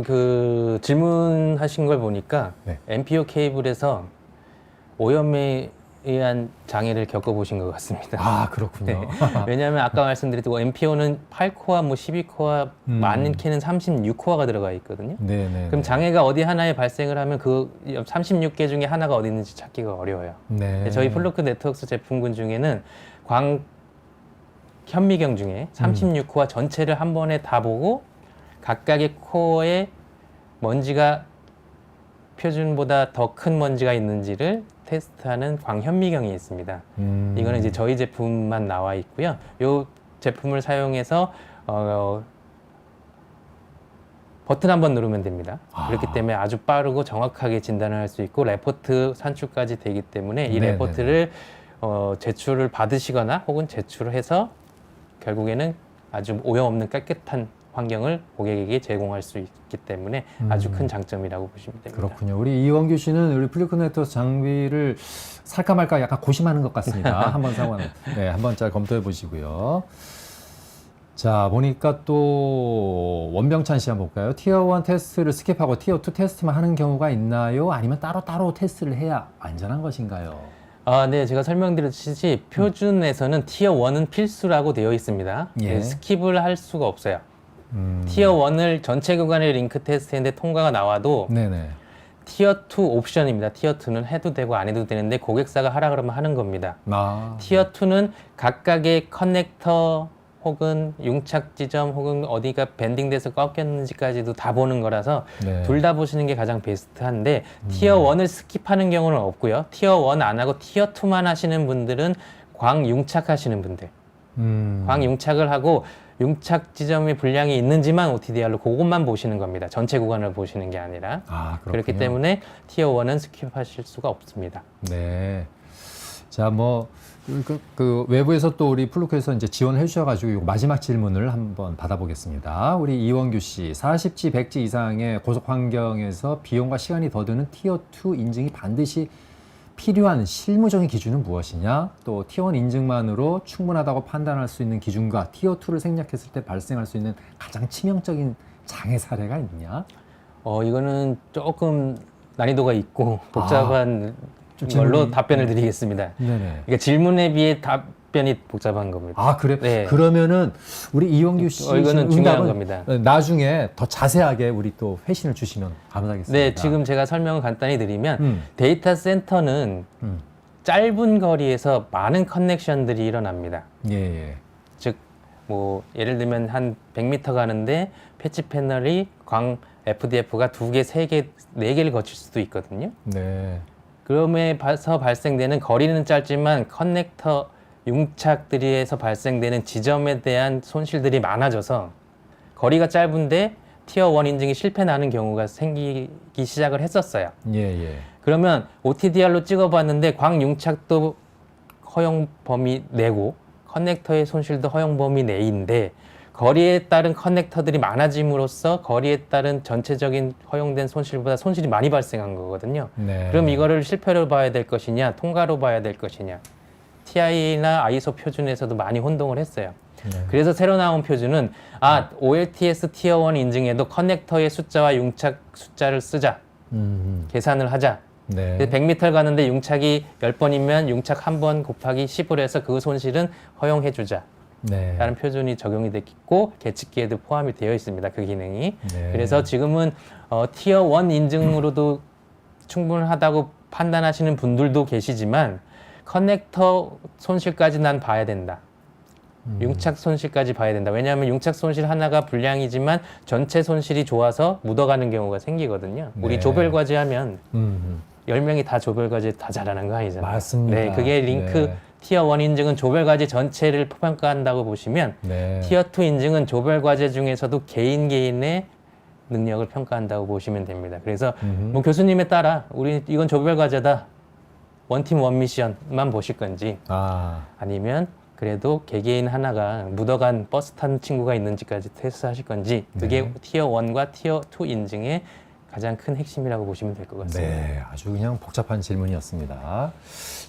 그 질문하신 걸 보니까 네. NPO 케이블에서 오염에 의한 장애를 겪어보신 것 같습니다. 아, 그렇군요. 왜냐하면 아까 말씀드렸던 NPO는 8코어, 뭐 12코어, 많게는 36코어가 들어가 있거든요. 네네. 그럼 장애가 어디 하나에 발생을 하면 그 36개 중에 하나가 어디 있는지 찾기가 어려워요. 네. 저희 플루크 네트워크스 제품군 중에는 광 현미경 중에 36코어 전체를 한 번에 다 보고 각각의 코어에 먼지가 표준보다 더 큰 먼지가 있는지를 테스트하는 광현미경이 있습니다. 이거는 이제 저희 제품만 나와 있고요. 이 제품을 사용해서 버튼 한번 누르면 됩니다. 그렇기 때문에 아주 빠르고 정확하게 진단을 할 수 있고 레포트 산출까지 되기 때문에 이 네네네. 레포트를 제출을 받으시거나 혹은 제출을 해서 결국에는 아주 오염 없는 깨끗한 환경을 고객에게 제공할 수 있기 때문에 아주 큰 장점이라고 보시면 됩니다. 그렇군요. 우리 이원규 씨는 우리 플루크 네트워크 장비를 살까 말까 약간 고심하는 것 같습니다. 한번 한번 잘 검토해 보시고요. 자, 보니까 또 원병찬 씨 한번 볼까요? 티어 1 테스트를 스킵하고 티어 2 테스트만 하는 경우가 있나요? 아니면 따로따로 테스트를 해야 안전한 것인가요? 네, 제가 설명드렸듯이 표준에서는 티어 1은 필수라고 되어 있습니다. 예. 스킵을 할 수가 없어요. 티어 1을 전체 구간의 링크 테스트인데 통과가 나와도 네네. 티어 2 옵션입니다. 티어 2는 해도 되고 안 해도 되는데 고객사가 하라 그러면 하는 겁니다. 티어 2는 각각의 커넥터 혹은 융착 지점 혹은 어디가 밴딩돼서 꺾였는지까지도 다 보는 거라서 네. 둘 다 보시는 게 가장 베스트한데 티어 1을 스킵하는 경우는 없고요. 티어 1 안 하고 티어 2만 하시는 분들은 광 융착하시는 분들 광 융착을 하고 융착 지점에 불량이 있는지만 OTDR로 그것만 보시는 겁니다. 전체 구간을 보시는 게 아니라. 그렇기 때문에 티어 1은 스킵하실 수가 없습니다. 네. 자, 뭐 그 외부에서 또 우리 플루크에서 이제 지원해 주셔가지고 마지막 질문을 한번 받아보겠습니다. 우리 이원규 씨, 40G, 100G 이상의 고속 환경에서 비용과 시간이 더 드는 티어 2 인증이 반드시 필요한 실무적인 기준은 무엇이냐? 또 티어 1 인증만으로 충분하다고 판단할 수 있는 기준과 티어 2를 생략했을 때 발생할 수 있는 가장 치명적인 장애 사례가 있냐? 이거는 조금 난이도가 있고 복잡한 좀 걸로 질문이- 답변을 드리겠습니다. 네네. 그러니까 질문에 비해 답변이 복잡한 겁니다. 아, 그래? 네. 그러면은 우리 이원규 씨 이거는 중요한 응답은 겁니다. 나중에 더 자세하게 우리 또 회신을 주시면 감사하겠습니다. 네, 지금 제가 설명을 간단히 드리면 음. 데이터 센터는 짧은 거리에서 많은 커넥션들이 일어납니다. 예, 예. 즉 뭐 예를 들면 한 100m 가는데 패치 패널이 광 FDF가 2개, 3개, 4개를 거칠 수도 있거든요. 네. 그럼에서 발생되는 거리는 짧지만 커넥터 융착들에서 발생되는 지점에 대한 손실들이 많아져서 거리가 짧은데 티어 1 인증이 실패 나는 경우가 생기기 시작을 했었어요. 예, 예. 그러면 OTDR로 찍어봤는데 광 융착도 허용 범위 내고 커넥터의 손실도 허용 범위 내인데 거리에 따른 커넥터들이 많아짐으로써 거리에 따른 전체적인 허용된 손실보다 손실이 많이 발생한 거거든요. 네. 그럼 이거를 실패로 봐야 될 것이냐, 통과로 봐야 될 것이냐. TI나 ISO 표준에서도 많이 혼동을 했어요. 네. 그래서 새로 나온 표준은 OLTS 티어 1 인증에도 커넥터의 숫자와 융착 숫자를 쓰자. 계산을 하자. 네. 그래서 100m 가는데 융착이 10번이면 융착 1번 곱하기 10으로 해서 그 손실은 허용해 주자. 네. 라는 표준이 적용이 됐고 계측기에도 포함이 되어 있습니다. 그 기능이. 네. 그래서 지금은 티어 1 인증으로도 충분하다고 판단하시는 분들도 계시지만 커넥터 손실까지 난 봐야 된다. 융착 손실까지 봐야 된다. 왜냐하면 융착 손실 하나가 불량이지만 전체 손실이 좋아서 묻어가는 경우가 생기거든요. 우리 네. 조별과제 하면 음. 10명이 다 조별과제 다 잘하는 거 아니잖아요. 맞습니다. 네, 그게 링크 네. 티어 1 인증은 조별과제 전체를 평가한다고 보시면 네. 티어 2 인증은 조별과제 중에서도 개인의 능력을 평가한다고 보시면 됩니다. 그래서 뭐 교수님에 따라 우리 이건 조별과제다. 원팀 원미션만 보실 건지 아, 아니면 그래도 개개인 하나가 묻어간 버스 탄 친구가 있는지까지 테스트하실 건지 그게 네. 티어 1과 티어 2 인증의 가장 큰 핵심이라고 보시면 될 것 같습니다. 네, 아주 그냥 복잡한 질문이었습니다.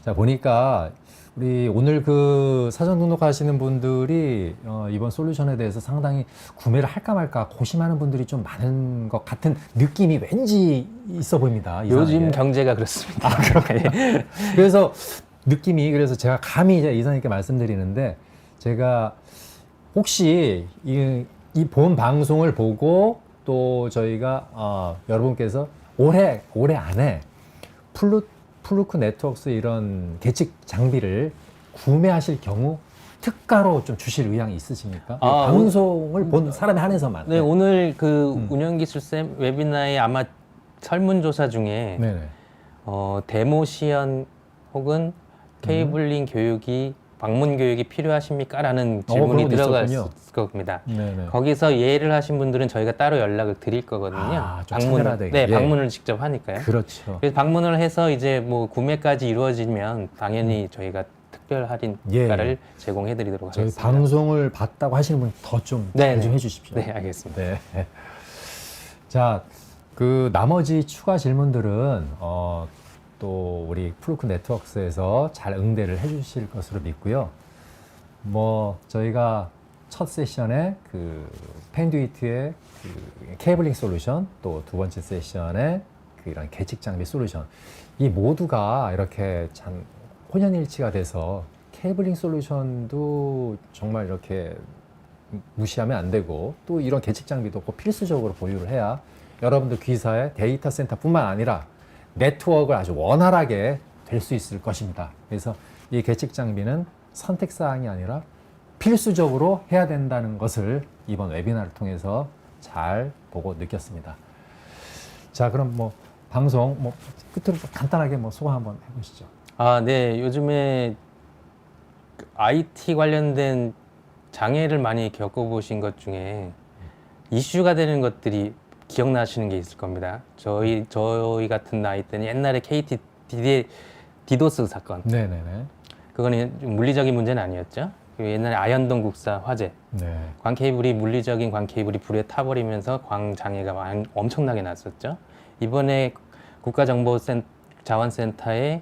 자, 보니까 우리 오늘 그 사전 등록하시는 분들이 이번 솔루션에 대해서 상당히 구매를 할까 말까 고심하는 분들이 좀 많은 것 같은 느낌이 왠지 있어 보입니다. 요즘 이상하게. 경제가 그렇습니다. 그래서 느낌이 그래서 제가 감히 이제 이사님께 말씀드리는데 제가 혹시 이 본 방송을 보고 또 저희가 여러분께서 올해 안에 플루크 네트워크스 이런 계측 장비를 구매하실 경우 특가로 좀 주실 의향이 있으십니까? 아, 방송을 본 사람에 한해서만. 네, 오늘 그 운영기술쌤 웨비나에 아마 설문조사 중에 네네. 데모 시연 혹은 케이블링 교육이 방문 교육이 필요하십니까? 라는 질문이 그런 것도 들어갔을 있었군요. 겁니다. 네네. 거기서 예를 하신 분들은 저희가 따로 연락을 드릴 거거든요. 좀 차별화되게. 네, 예. 방문을 직접 하니까요. 그렇죠. 그래서 방문을 해서 이제 뭐 구매까지 이루어지면 당연히 저희가 특별 할인가를 제공해 드리도록 저희 하겠습니다. 방송을 봤다고 하시는 분 더 좀 네, 좀 네. 해주십시오. 네, 알겠습니다. 네. 자, 그 나머지 추가 질문들은 또 우리 플루크 네트워크스에서 잘 응대를 해주실 것으로 믿고요. 뭐 저희가 첫 세션에 그 펜듀이트의 그 케이블링 솔루션, 또 두 번째 세션에 그 이런 계측 장비 솔루션, 이 모두가 이렇게 참 혼연일치가 돼서 케이블링 솔루션도 정말 이렇게 무시하면 안 되고 또 이런 계측 장비도 꼭 필수적으로 보유를 해야 여러분들 귀사의 데이터 센터뿐만 아니라 네트워크를 아주 원활하게 될 수 있을 것입니다. 그래서 이 계측 장비는 선택사항이 아니라 필수적으로 해야 된다는 것을 이번 웨비나를 통해서 잘 보고 느꼈습니다. 자, 그럼 뭐 방송 뭐 끝으로 간단하게 뭐 소감 한번 해보시죠. 아, 네. 요즘에 IT 관련된 장애를 많이 겪어보신 것 중에 이슈가 되는 것들이 기억나시는 게 있을 겁니다. 저희 같은 나이 때는 옛날에 KT 디도스 사건. 네네네. 그거는 좀 물리적인 문제는 아니었죠. 그리고 옛날에 아현동 국사 화재. 네. 광 케이블이 물리적인 광 케이블이 불에 타버리면서 광 장애가 엄청나게 났었죠. 이번에 국가정보자원센터의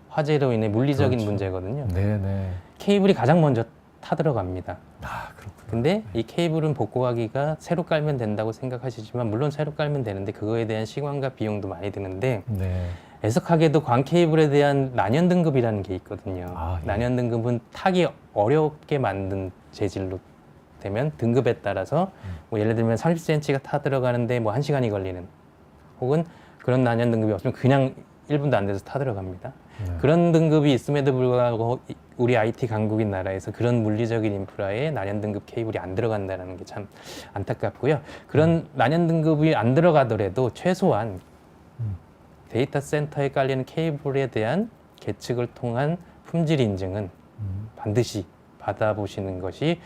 화재로 인해 물리적인 그렇죠. 문제거든요. 네네. 케이블이 가장 먼저 타들어갑니다. 아, 그렇군요. 근데 이 케이블은 복구하기가 새로 깔면 된다고 생각하시지만 물론 새로 깔면 되는데 그거에 대한 시간과 비용도 많이 드는데 네. 애석하게도 광 케이블에 대한 난연 등급이라는 게 있거든요. 아, 예. 난연 등급은 타기 어렵게 만든 재질로 되면 등급에 따라서 뭐 예를 들면 30cm가 타 들어가는데 뭐 1시간이 걸리는 혹은 그런 난연 등급이 없으면 그냥 1분도 안 돼서 타 들어갑니다. 네. 그런 등급이 있음에도 불구하고 우리 IT 강국인 나라에서 그런 물리적인 인프라에 난연 등급 케이블이 안 들어간다는 게 참 안타깝고요. 그런 난연 등급이 안 들어가더라도 최소한 데이터 센터에 깔리는 케이블에 대한 계측을 통한 품질 인증은 반드시 받아보시는 것이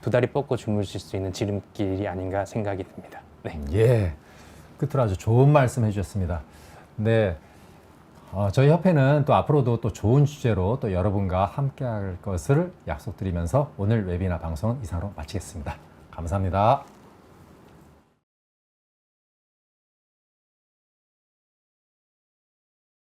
두 다리 뻗고 주무실 수 있는 지름길이 아닌가 생각이 듭니다. 네. 예, 끝으로 아주 좋은 말씀 해주셨습니다. 네, 저희 협회는 또 앞으로도 또 좋은 주제로 또 여러분과 함께할 것을 약속드리면서 오늘 웨비나 방송은 이상으로 마치겠습니다. 감사합니다.